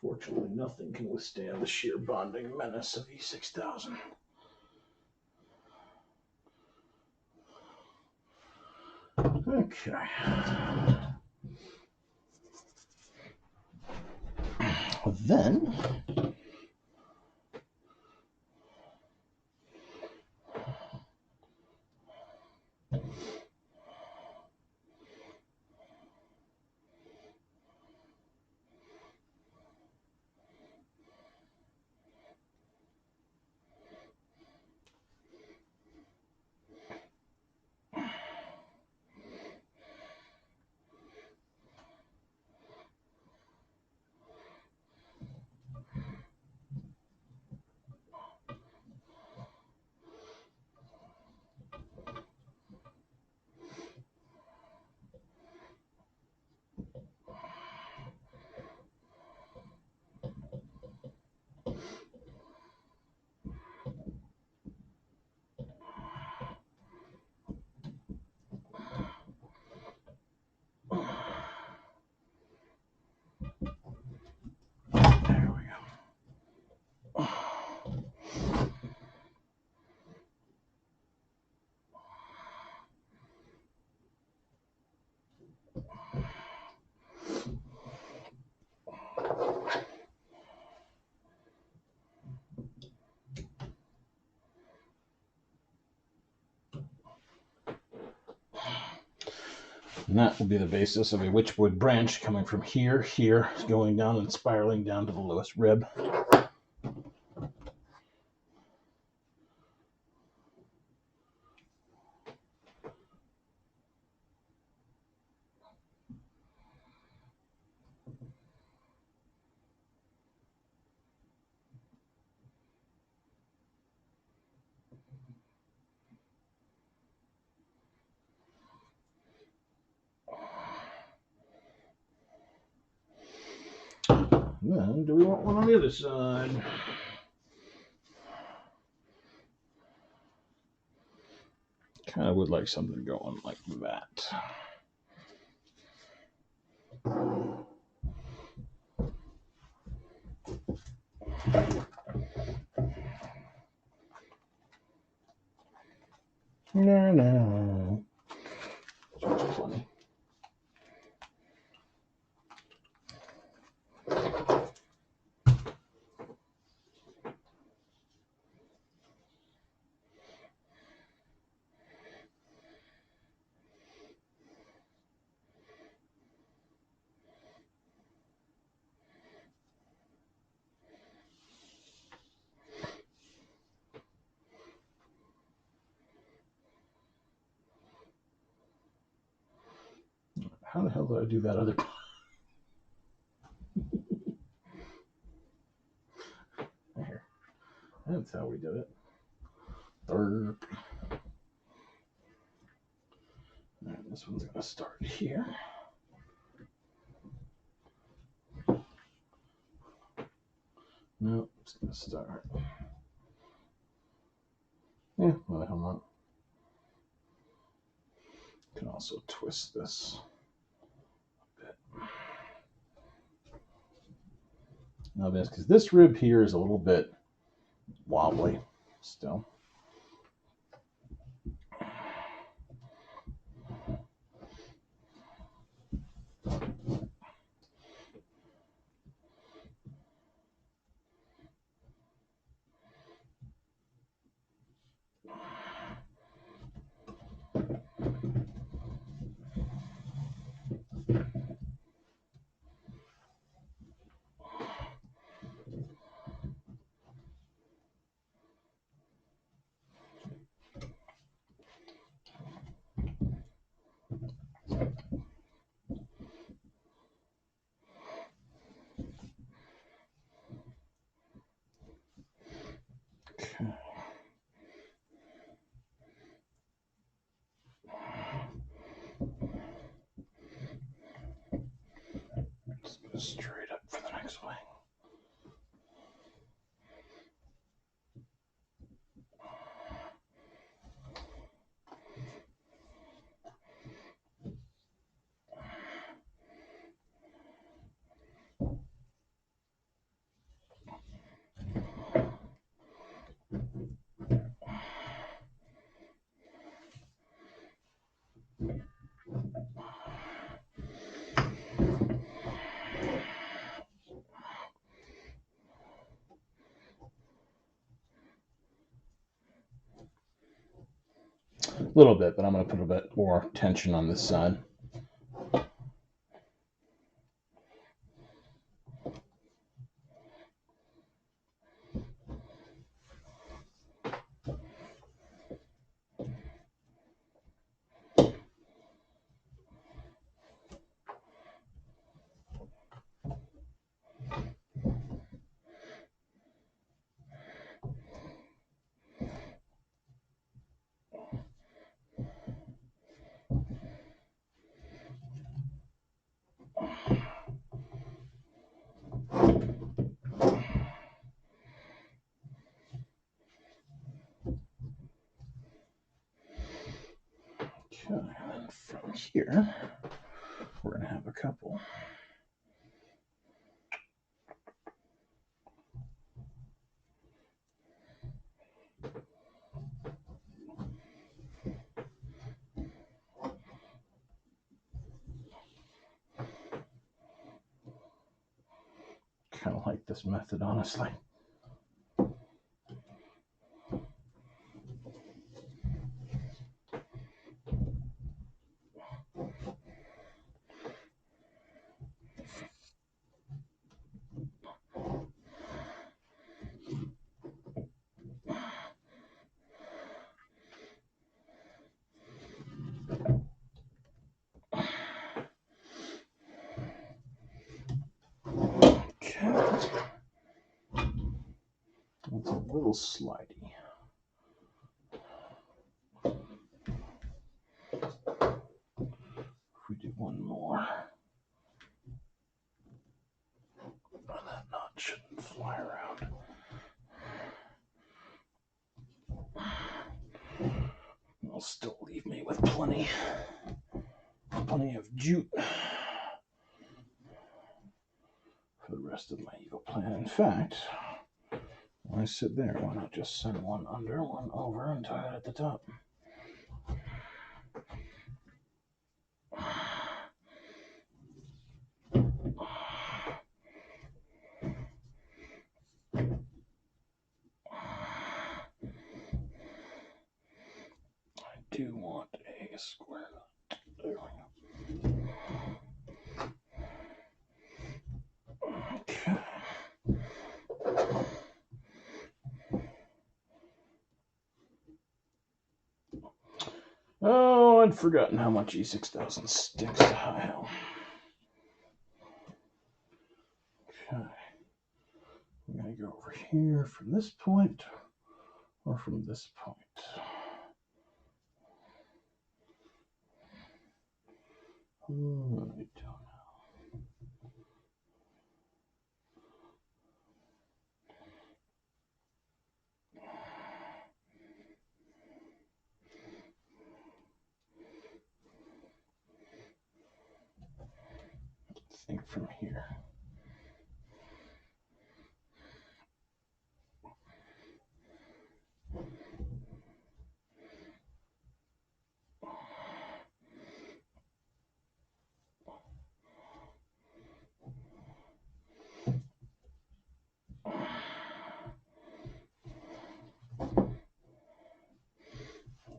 Fortunately, nothing can withstand the sheer bonding menace of E6000. Okay. Then there we go. And that will be the basis of a witchwood branch coming from here, going down and spiraling down to the lowest rib. And then, do we want one on the other side? Kind of would like something going like that. No. That's plenty. How the hell did I do that other time? There. That's how we did it. Burp. All right, this one's gonna start here. No, it's gonna start. Yeah, why the hell not? Can also twist this a bit. Now this, because this rib here is a little bit wobbly still. Okay. Just go straight up for the next wing. A little bit, but I'm going to put a bit more tension on this side. Okay, and then from here, we're going to have a couple. Kind of like this method, honestly. It's a little slidey. If we do one more, and then shouldn't fly around. It'll still leave me with plenty of jute for the rest of my evil plan. In fact, when I sit there, why not just send one under, one over, and tie it at the top? I do want a square nut. There we go. Okay. Oh, I'd forgotten how much E6000 sticks to high hell. Okay. I'm going to go over here from this point or from this point. I don't know. I think from here.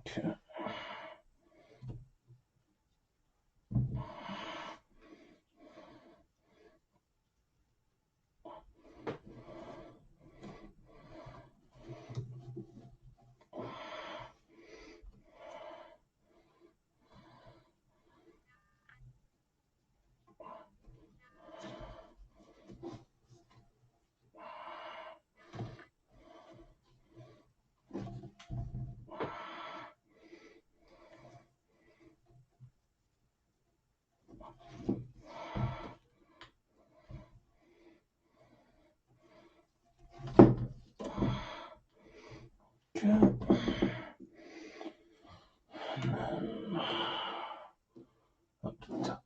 Okay. Okay. And then up to the top.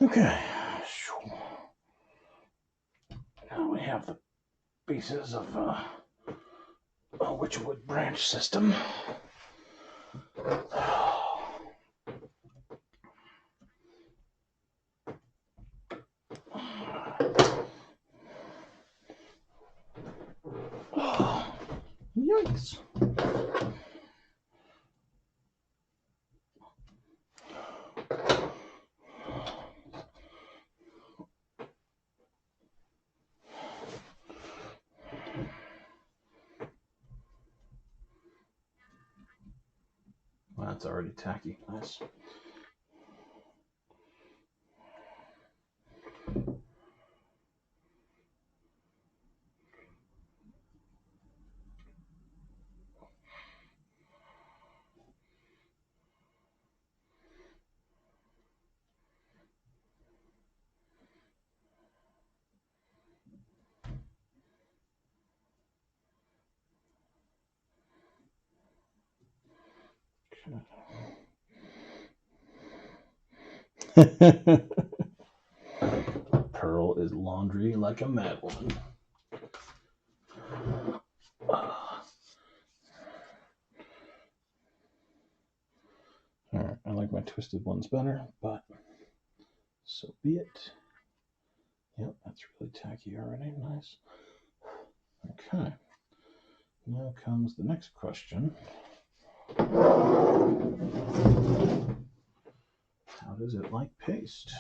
Okay. Now we have the bases of a witchwood branch system. Yikes. Well, that's already tacky. Nice. Pearl is laundry like a mad woman. Alright, I like my twisted ones better, but so be it. Yep, that's really tacky already. Nice. Okay. Now comes the next question. How does it like paste?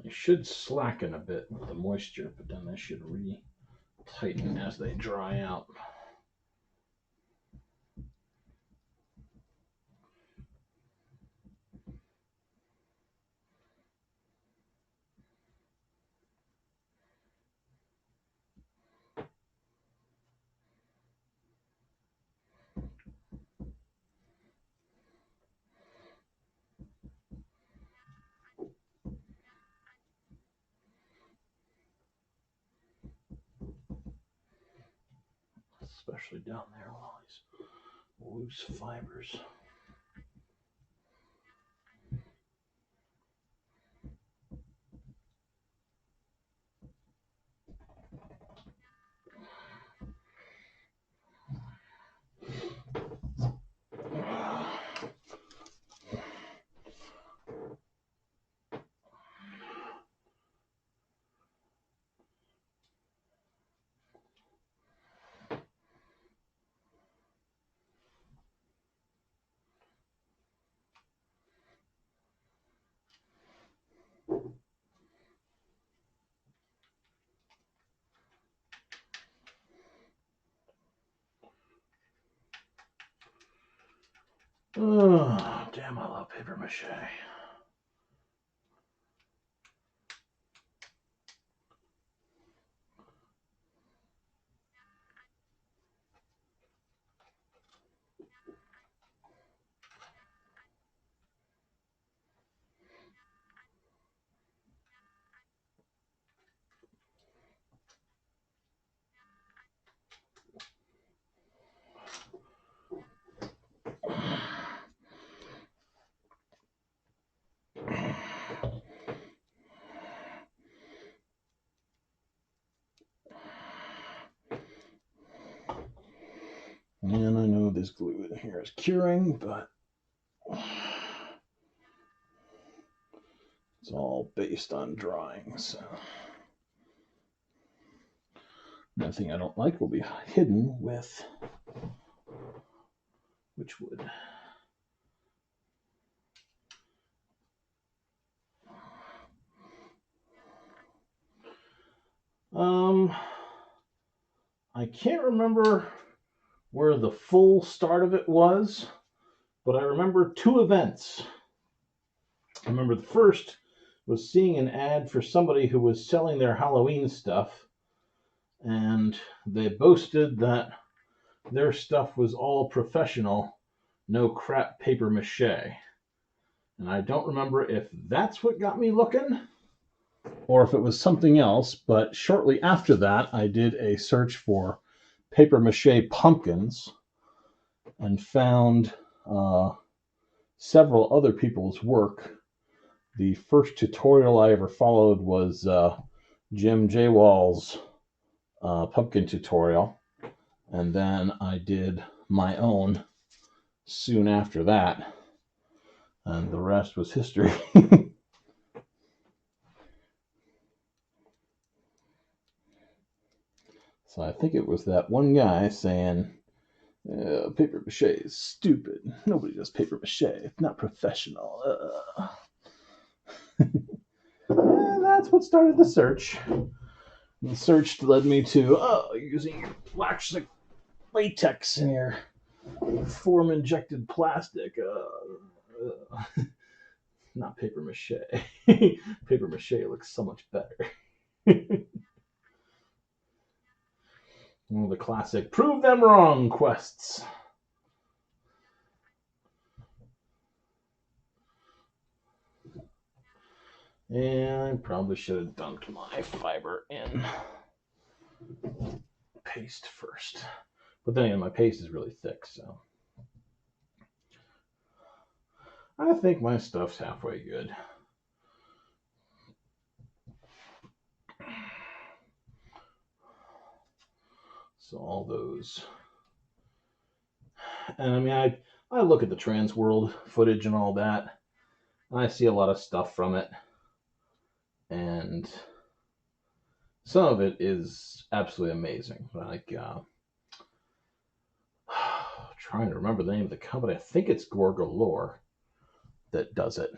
They should slacken a bit with the moisture, but then they should re-tighten as they dry out. Especially down there, all these loose fibers. Oh, damn, I love paper mache. And I know this glue in here is curing, but it's all based on drying. So nothing I don't like will be hidden with which wood. I can't remember where the full start of it was, but I remember two events. I remember the first was seeing an ad for somebody who was selling their Halloween stuff, and they boasted that their stuff was all professional, no crap paper mache. And I don't remember if that's what got me looking or if it was something else, but shortly after that, I did a search for paper mache pumpkins and found several other people's work. The first tutorial I ever followed was Jim J. Wall's pumpkin tutorial, and then I did my own soon after that. And the rest was history. So I think it was that one guy saying, paper mache is stupid. Nobody does paper mache. It's not professional. And that's what started the search. The search led me to, using your latex in your form-injected plastic. Not paper mache. Paper mache looks so much better. One of the classic prove them wrong quests. And I probably should have dunked my fiber in paste first. But then again, my paste is really thick, so I think my stuff's halfway good. So all those. And I mean, I look at the Trans World footage and all that, and I see a lot of stuff from it. And some of it is absolutely amazing. Like, trying to remember the name of the company. I think it's Gorgalore that does it.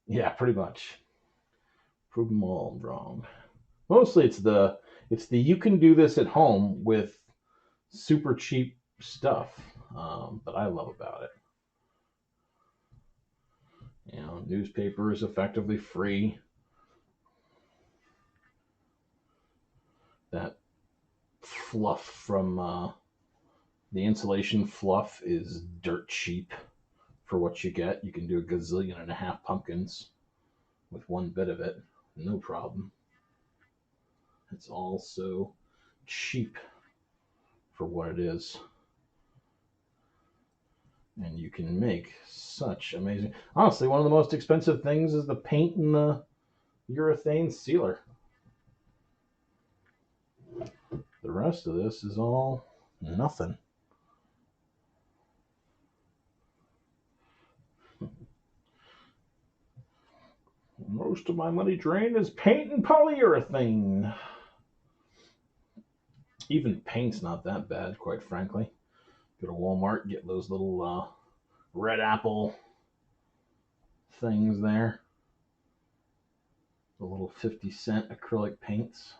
Yeah, pretty much. Prove them all wrong. Mostly it's the you can do this at home with super cheap stuff that I love about it. You know, newspaper is effectively free. That fluff from the insulation fluff is dirt cheap for what you get. You can do 1.5 gazillion pumpkins with one bit of it, no problem. It's all so cheap for what it is. And you can make such amazing... Honestly, one of the most expensive things is the paint and the urethane sealer. The rest of this is all nothing. Most of my money drained is paint and polyurethane. Even paint's not that bad, quite frankly. Go to Walmart, get those little red apple things there. The little 50-cent acrylic paints.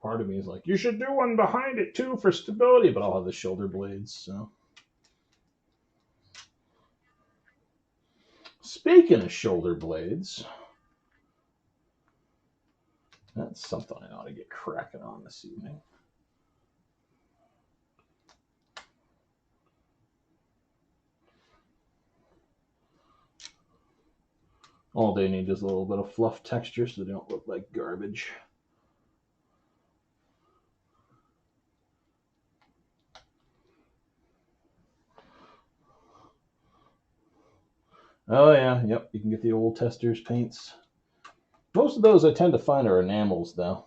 Part of me is like, you should do one behind it too for stability, but I'll have the shoulder blades, so. Speaking of shoulder blades, that's something I ought to get cracking on this evening. All they need is a little bit of fluff texture so they don't look like garbage. Oh yeah, yep, you can get the old Testors paints. Most of those I tend to find are enamels though.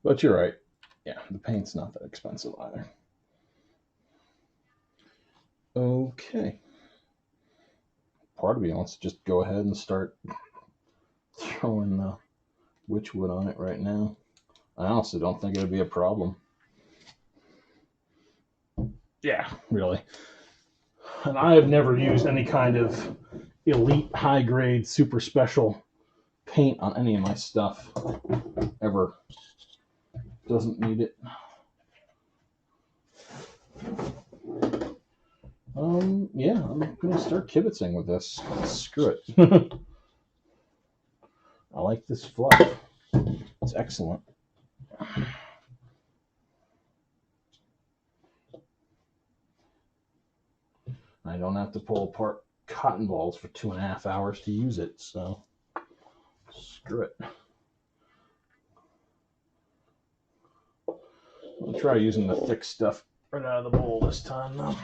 But you're right. Yeah, the paint's not that expensive either. Okay. Part of me wants to just go ahead and start throwing the witchwood on it right now. I honestly don't think it would be a problem. Yeah, really. And I have never used any kind of elite, high-grade, super special paint on any of my stuff. Ever. Doesn't need it. Yeah, I'm gonna start kibitzing with this. Screw it. I like this fluff. It's excellent. I don't have to pull apart cotton balls for 2.5 hours to use it, so screw it. I'll try using the thick stuff right out of the bowl this time, though.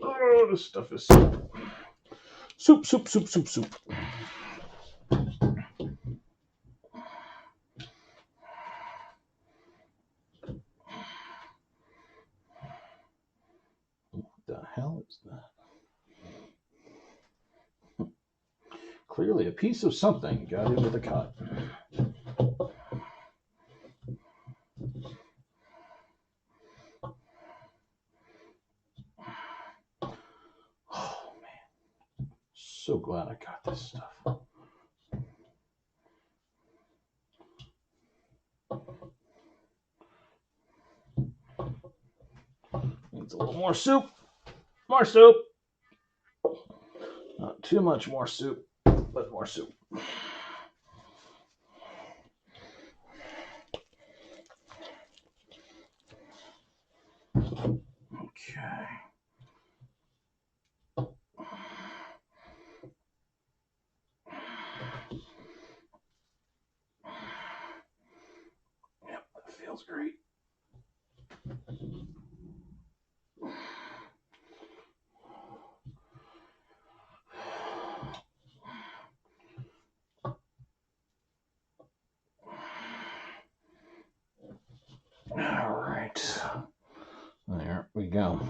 Oh, this stuff is soup. Soup, soup, soup, soup, soup. What the hell is that? Clearly a piece of something got into the cut. Oh, man. So glad I got this stuff. Needs a little more soup. More soup. Not too much more soup, but more soup. Okay. Yep, that feels great. All right. There we go.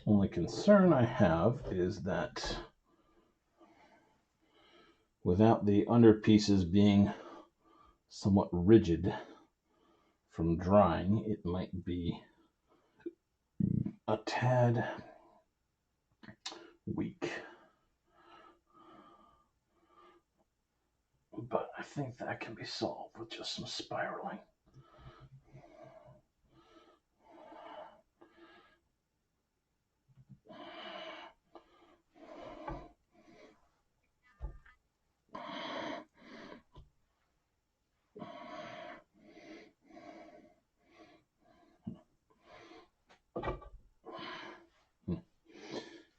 Only concern I have is that without the under pieces being somewhat rigid from drying, it might be a tad weak. But I think that can be solved with just some spiraling.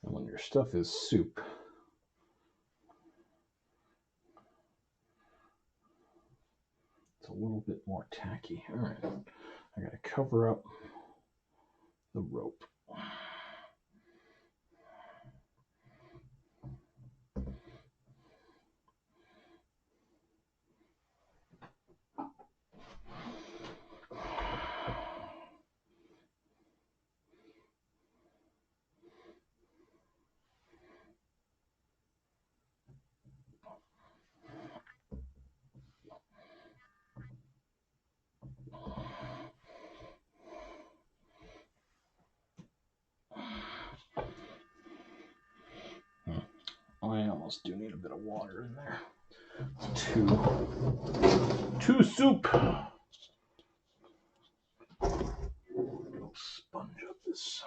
And when your stuff is soup, it's a little bit more tacky. All right, I gotta cover up the rope. I almost do need a bit of water in there. Too soup. Sponge up this.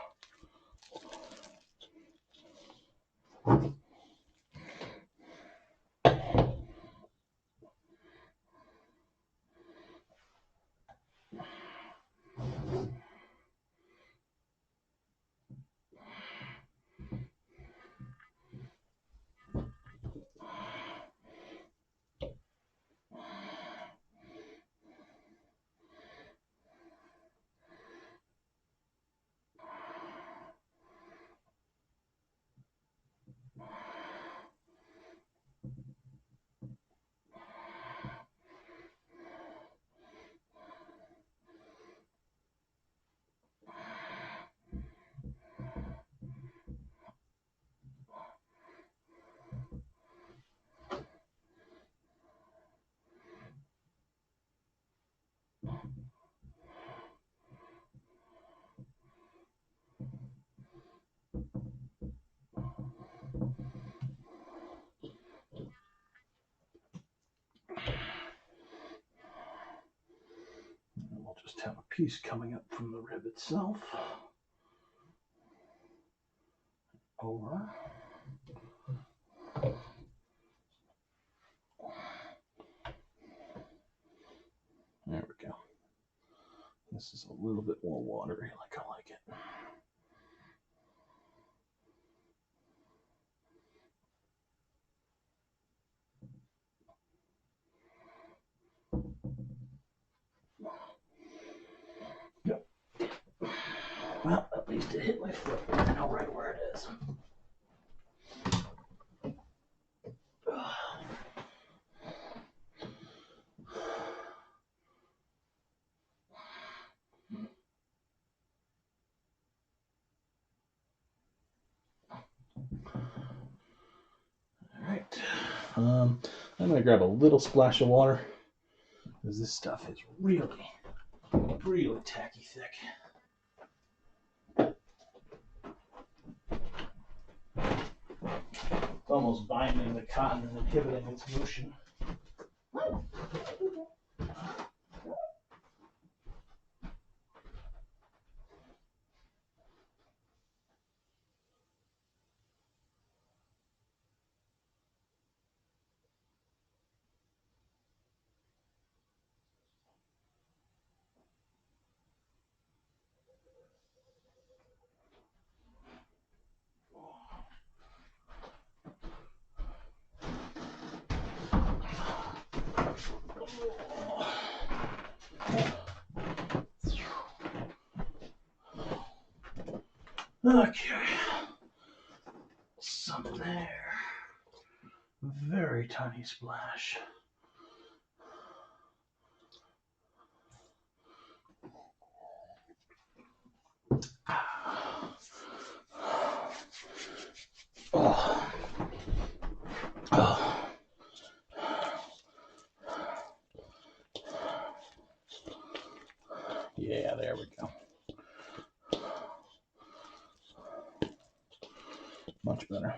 I'll just have a piece coming up from the rib itself. Over. There we go. This is a little bit more watery, like I like it. Yep. Well, at least it hit my foot. I know right where it is. Alright. I'm going to grab a little splash of water because this stuff is really, really tacky thick. It's almost binding the cotton and inhibiting its motion. Okay, some there. Very tiny splash. Oh. Oh. Yeah, there we go. Much better.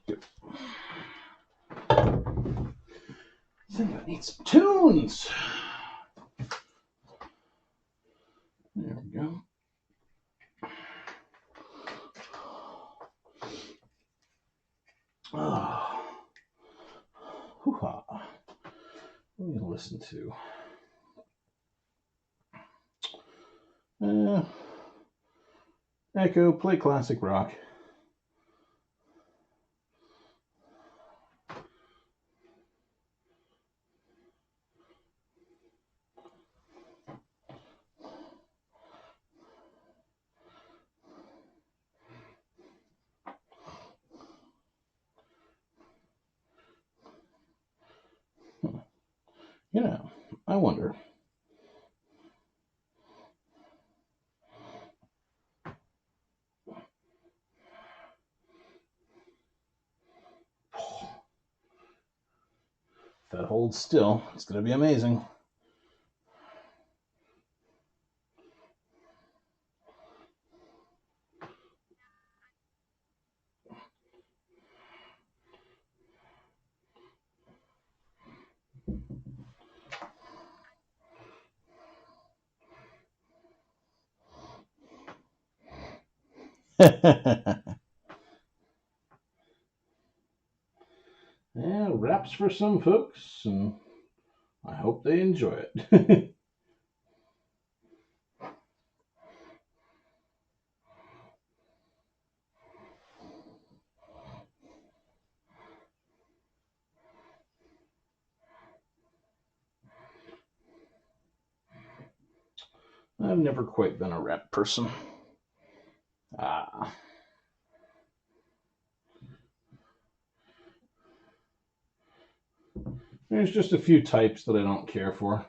Good. I think I need some tunes. There we go. Oh. Hoo-ha. What are you going to listen to? Echo, play classic rock. You know, I wonder. If that holds still, it's going to be amazing. Yeah, raps for some folks, and I hope they enjoy it. I've never quite been a rap person. There's just a few types that I don't care for.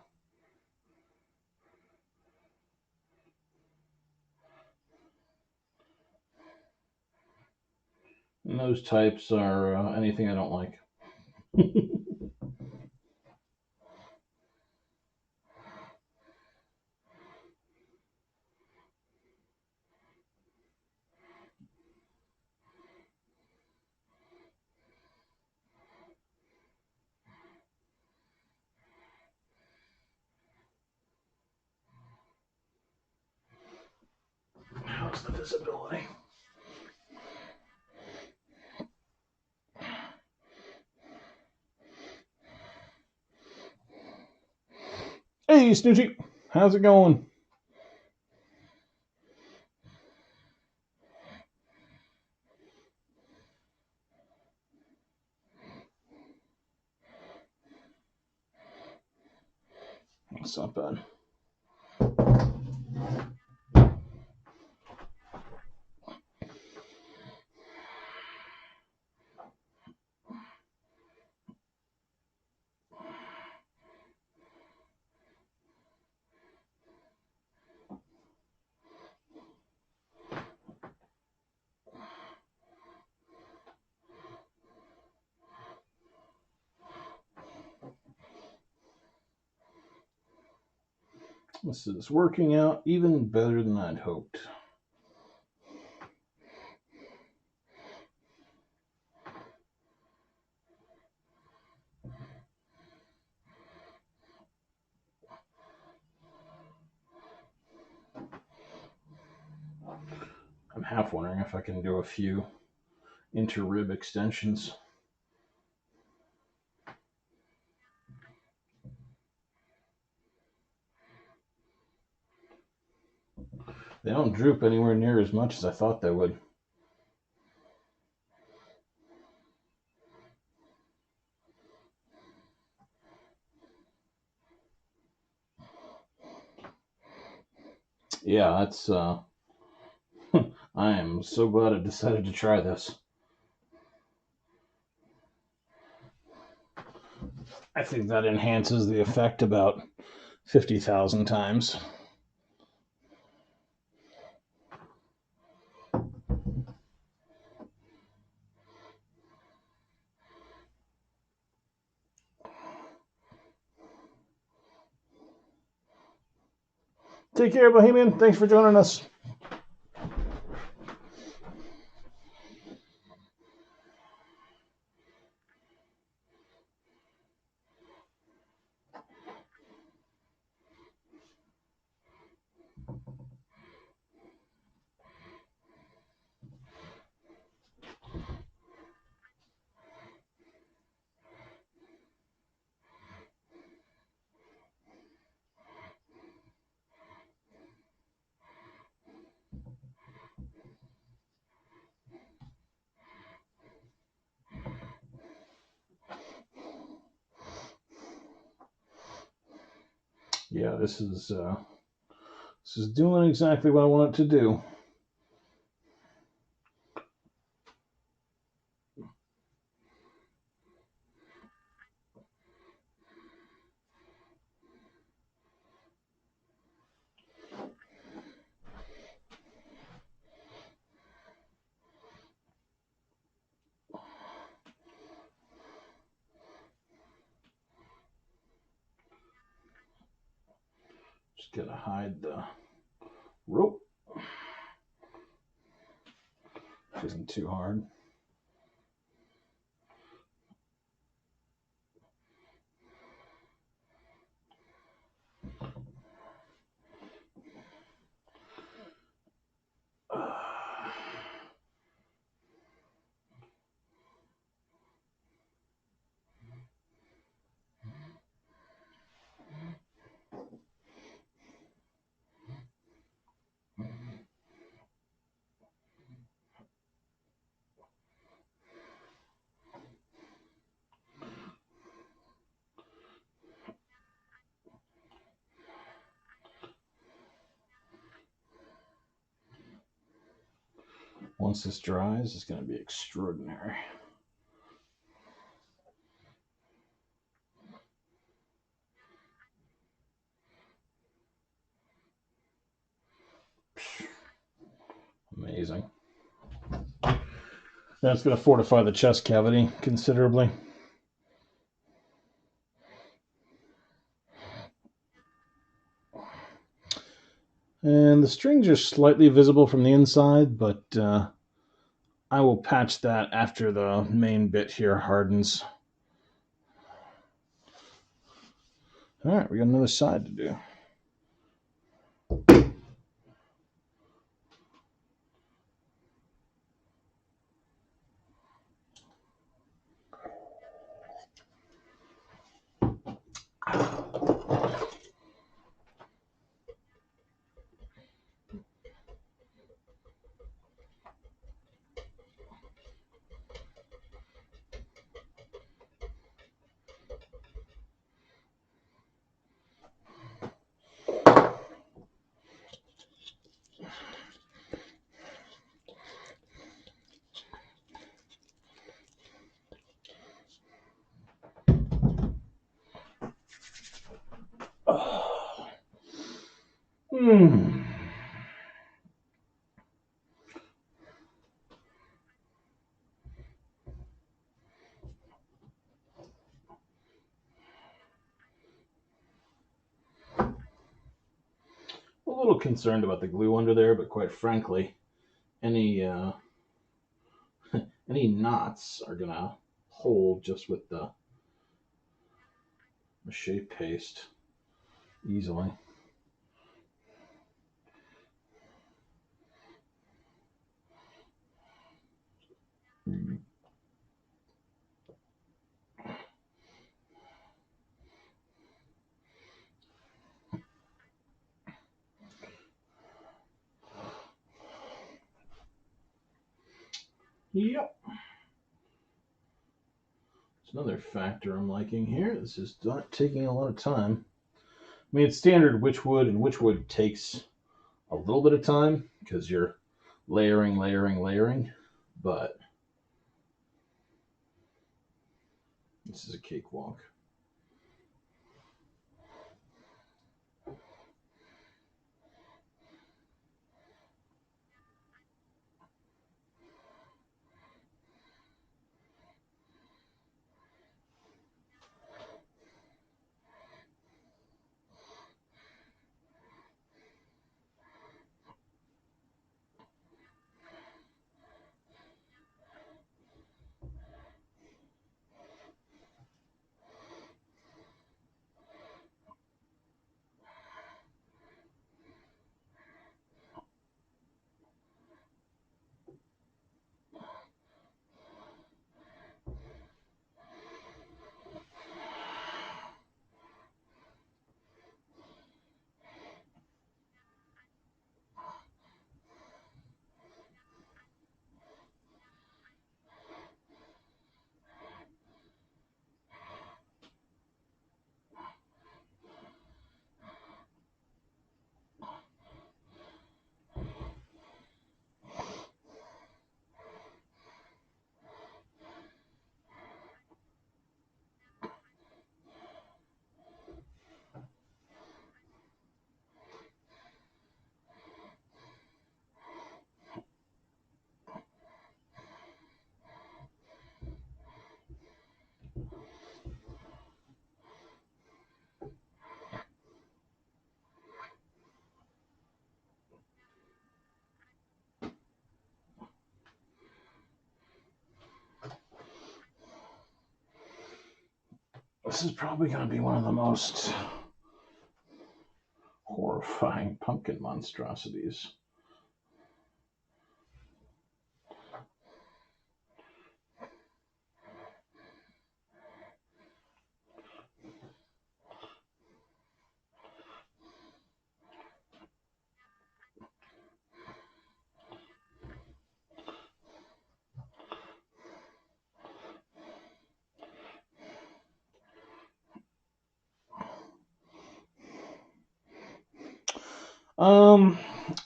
And those types are anything I don't like. the visibility. Hey, Snoochie, how's it going? That's not bad. This is working out even better than I'd hoped. I'm half wondering if I can do a few inter-rib extensions. They don't droop anywhere near as much as I thought they would. Yeah, that's I am so glad I decided to try this. I think that enhances the effect about 50,000 times. Take care, Bohemian. Thanks for joining us. Yeah, this is doing exactly what I want it to do. Just gotta hide the rope. Which isn't too hard. Once this dries, it's going to be extraordinary. Amazing. That's going to fortify the chest cavity considerably. And the strings are slightly visible from the inside, but I will patch that after the main bit here hardens. All right, we got another side to do. A little concerned about the glue under there, but quite frankly, any any knots are gonna hold just with the mache paste easily. Yep. It's another factor I'm liking here. This is not taking a lot of time. I mean, it's standard witch wood, and witch wood takes a little bit of time because you're layering, but this is a cakewalk. This is probably going to be one of the most horrifying pumpkin monstrosities.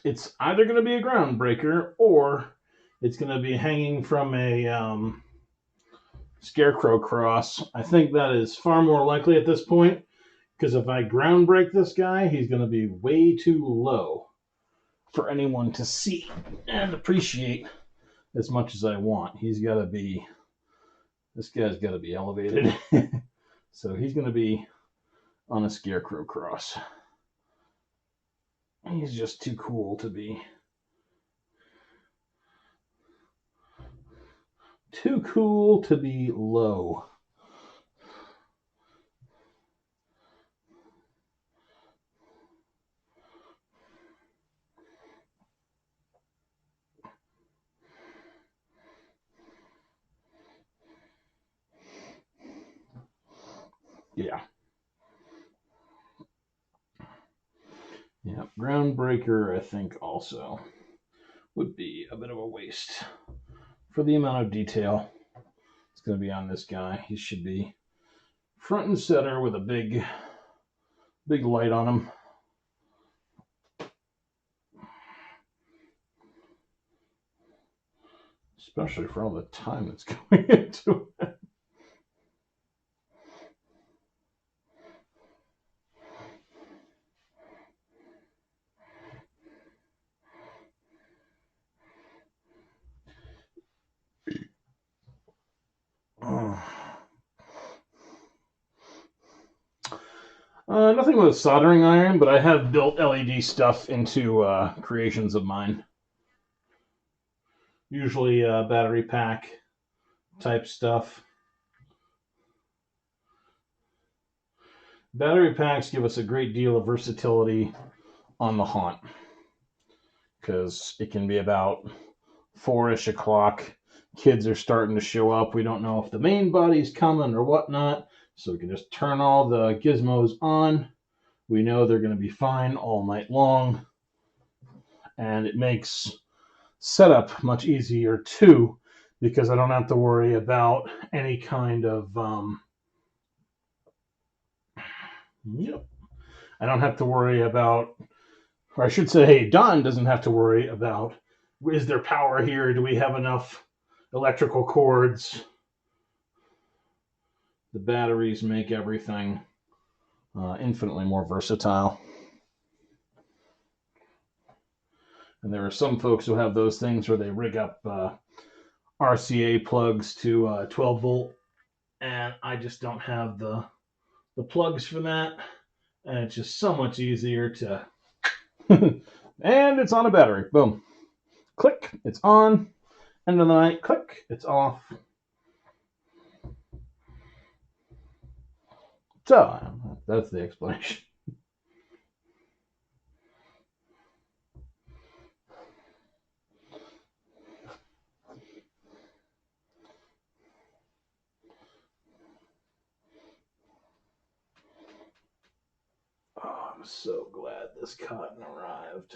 It's either going to be a groundbreaker or it's going to be hanging from a scarecrow cross. I think that is far more likely at this point because if I ground break this guy, he's going to be way too low for anyone to see and appreciate as much as I want. This guy's got to be elevated. So he's going to be on a scarecrow cross. He's just too cool to be. Too cool to be low. Yeah. Yeah. Groundbreaker, I think, also would be a bit of a waste for the amount of detail it's going to be on this guy. He should be front and center with a big light on him. Especially for all the time that's going into it. Nothing with soldering iron, but I have built LED stuff into creations of mine. Usually battery pack type stuff. Battery packs give us a great deal of versatility on the haunt because it can be about 4-ish o'clock. Kids are starting to show up. We don't know if the main body's coming or whatnot, so we can just turn all the gizmos on. We know they're going to be fine all night long, and it makes setup much easier too, because I don't have to worry about any kind of I don't have to worry about, or I should say, hey, Don doesn't have to worry about, is there power here? Do we have enough electrical cords? The batteries make everything infinitely more versatile. And there are some folks who have those things where they rig up RCA plugs to 12 volt, and I just don't have the plugs for that. And it's just so much easier to. And it's on a battery. Boom. Click, it's on. End of the night, click, it's off. So, that's the explanation. Oh, I'm so glad this cotton arrived.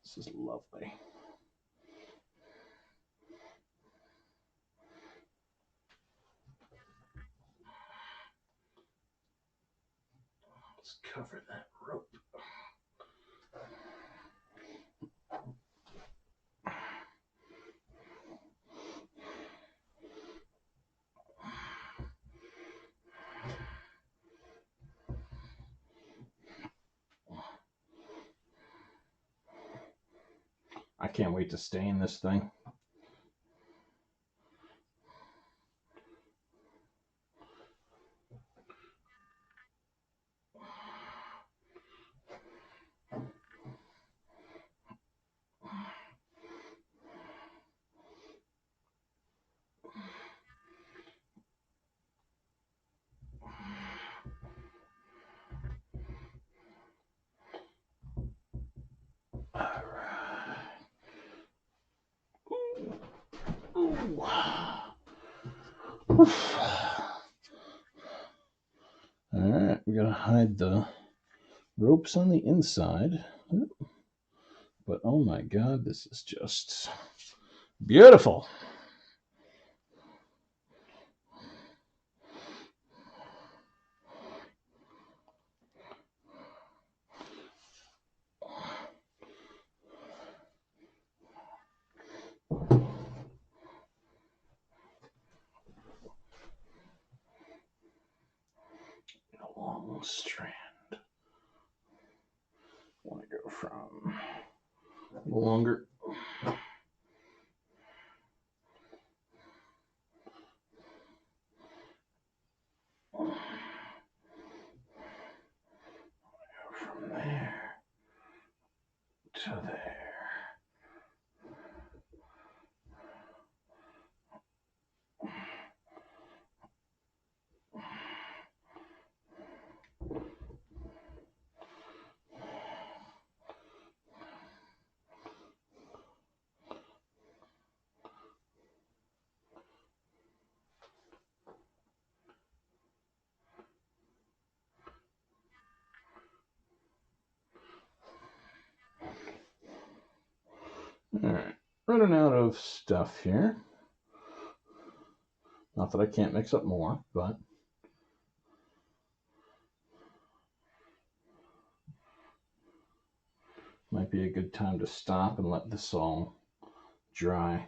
This is lovely. Let's cover that rope. I can't wait to stain this thing. Alright, we gotta hide the ropes on the inside. But oh my god, this is just beautiful. A long strand. I want to go from a little longer. From there to there. Alright, running out of stuff here. Not that I can't mix up more, but might be a good time to stop and let this all dry.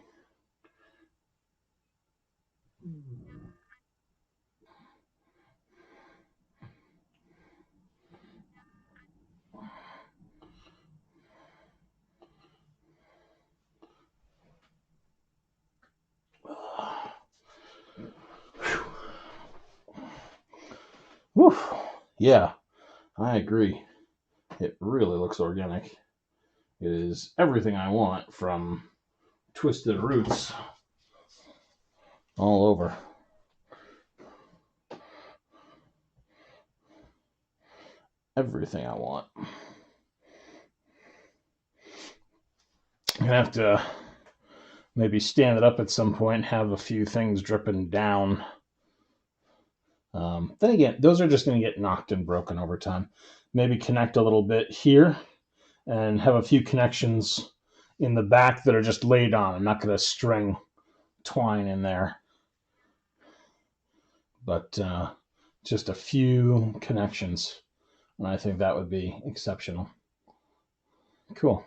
Whew. Yeah, I agree. It really looks organic. It is everything I want, from twisted roots all over. Everything I want. I'm gonna have to maybe stand it up at some point and have a few things dripping down. Then again, those are just going to get knocked and broken over time. Maybe connect a little bit here and have a few connections in the back that are just laid on. I'm not going to string twine in there, but just a few connections. And I think that would be exceptional. Cool.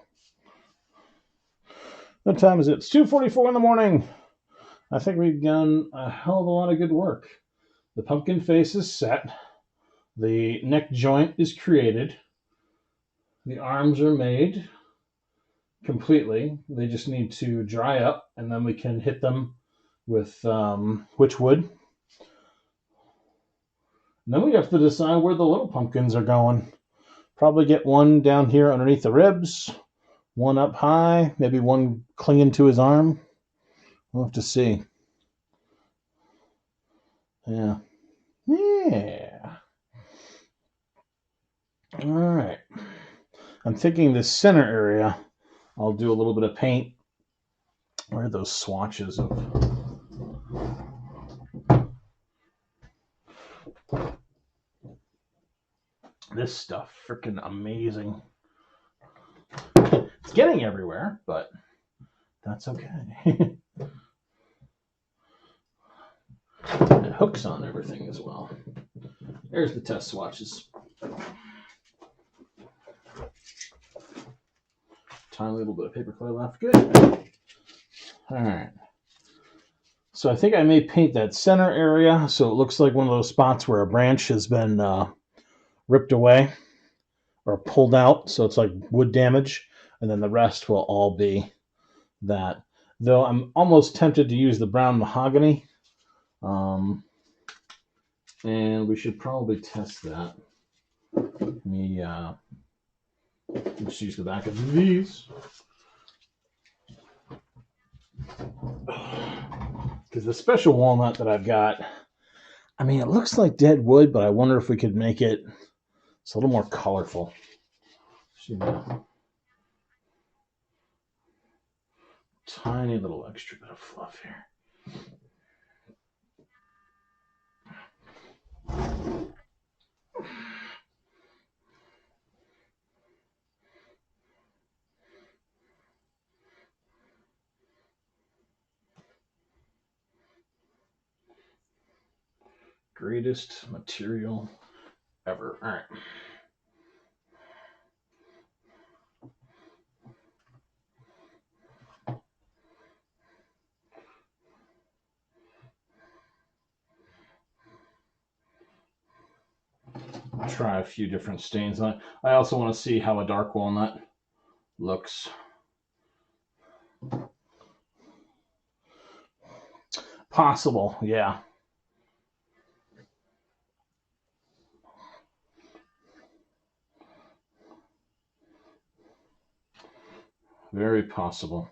What time is it? It's 2:44 in the morning. I think we've done a hell of a lot of good work. The pumpkin face is set. The neck joint is created. The arms are made completely. They just need to dry up, and then we can hit them with witchwood. And then we have to decide where the little pumpkins are going. Probably get one down here underneath the ribs, one up high, maybe one clinging to his arm. We'll have to see. Yeah. Yeah. All right. I'm thinking this center area, I'll do a little bit of paint. Where are those swatches of... This stuff, freaking amazing. It's getting everywhere, but that's okay. It hooks on everything as well. There's the test swatches. Tiny little bit of paper clay left. Good. All right. So I think I may paint that center area so it looks like one of those spots where a branch has been ripped away or pulled out. So it's like wood damage. And then the rest will all be that. Though I'm almost tempted to use the brown mahogany. And we should probably test that. Let me just use the back of these. Because the special walnut that I've got, I mean, it looks like dead wood, but I wonder if we could make it a little more colorful. Tiny little extra bit of fluff here. Greatest material ever. All right. I'll try a few different stains on it. I also want to see how a dark walnut looks. Possible, yeah. Very possible.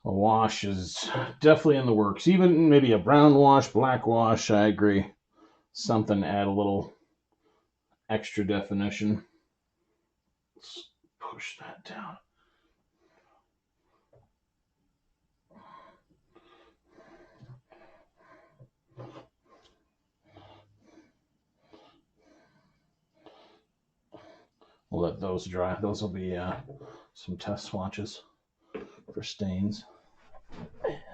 A wash is definitely in the works. Even maybe a brown wash, black wash, I agree. Something to add a little extra definition. Let's push that down. We'll let those dry. Those will be some test swatches for stains.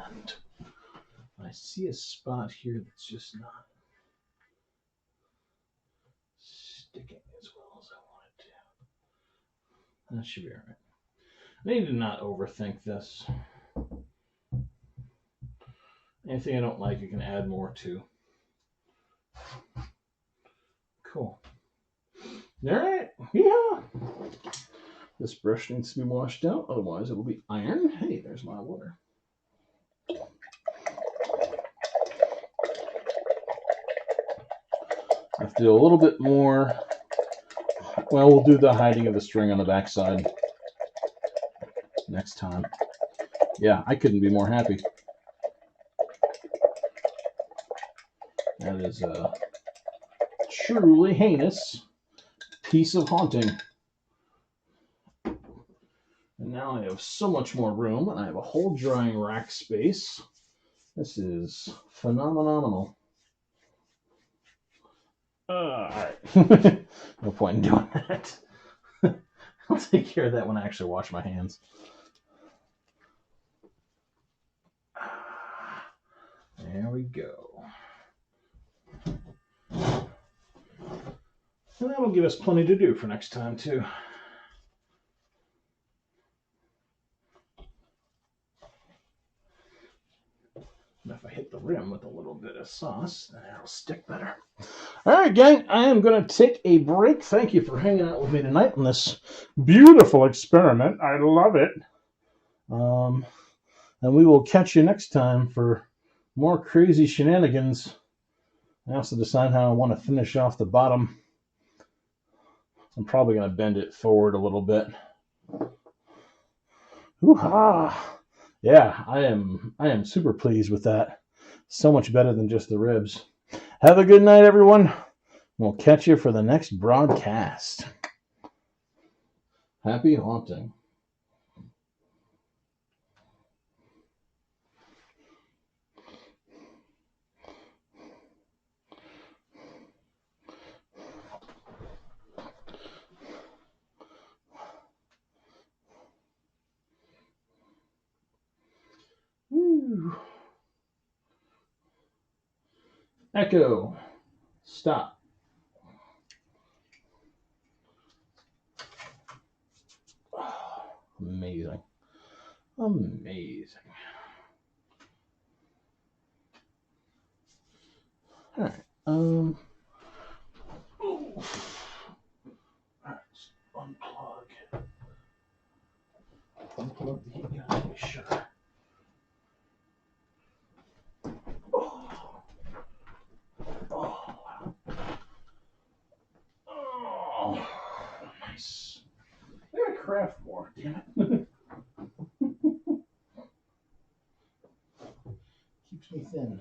And I see a spot here that's just not sticking as well as I want it to. That should be all right. I need to not overthink this. Anything I don't like, you can add more to. Cool. All right. Yeah. This brush needs to be washed out, otherwise it will be iron. Hey, there's my water. have to do a little bit more. Well, we'll do the hiding of the string on the backside next time. Yeah, I couldn't be more happy. That is a truly heinous piece of haunting. And now I have so much more room, and I have a whole drying rack space. This is phenomenal. All right. No point in doing that. I'll take care of that when I actually wash my hands. There we go. And that'll give us plenty to do for next time, too. And if I hit the rim with a little bit of sauce, then it'll stick better. All right, gang, I am going to take a break. Thank you for hanging out with me tonight on this beautiful experiment. I love it. And we will catch you next time for more crazy shenanigans. I also decide how I want to finish off the bottom. I'm probably going to bend it forward a little bit. Hoo-ha! Yeah, I am super pleased with that. So much better than just the ribs. Have a good night, everyone. We'll catch you for the next broadcast. Happy haunting. Woo. Echo. Stop. Oh, amazing. Amazing. All right. All right. Unplug. Unplug the heat gun. Make sure. Oh. Oh. Oh. Nice. I gotta craft more. Damn it. Keeps me thin.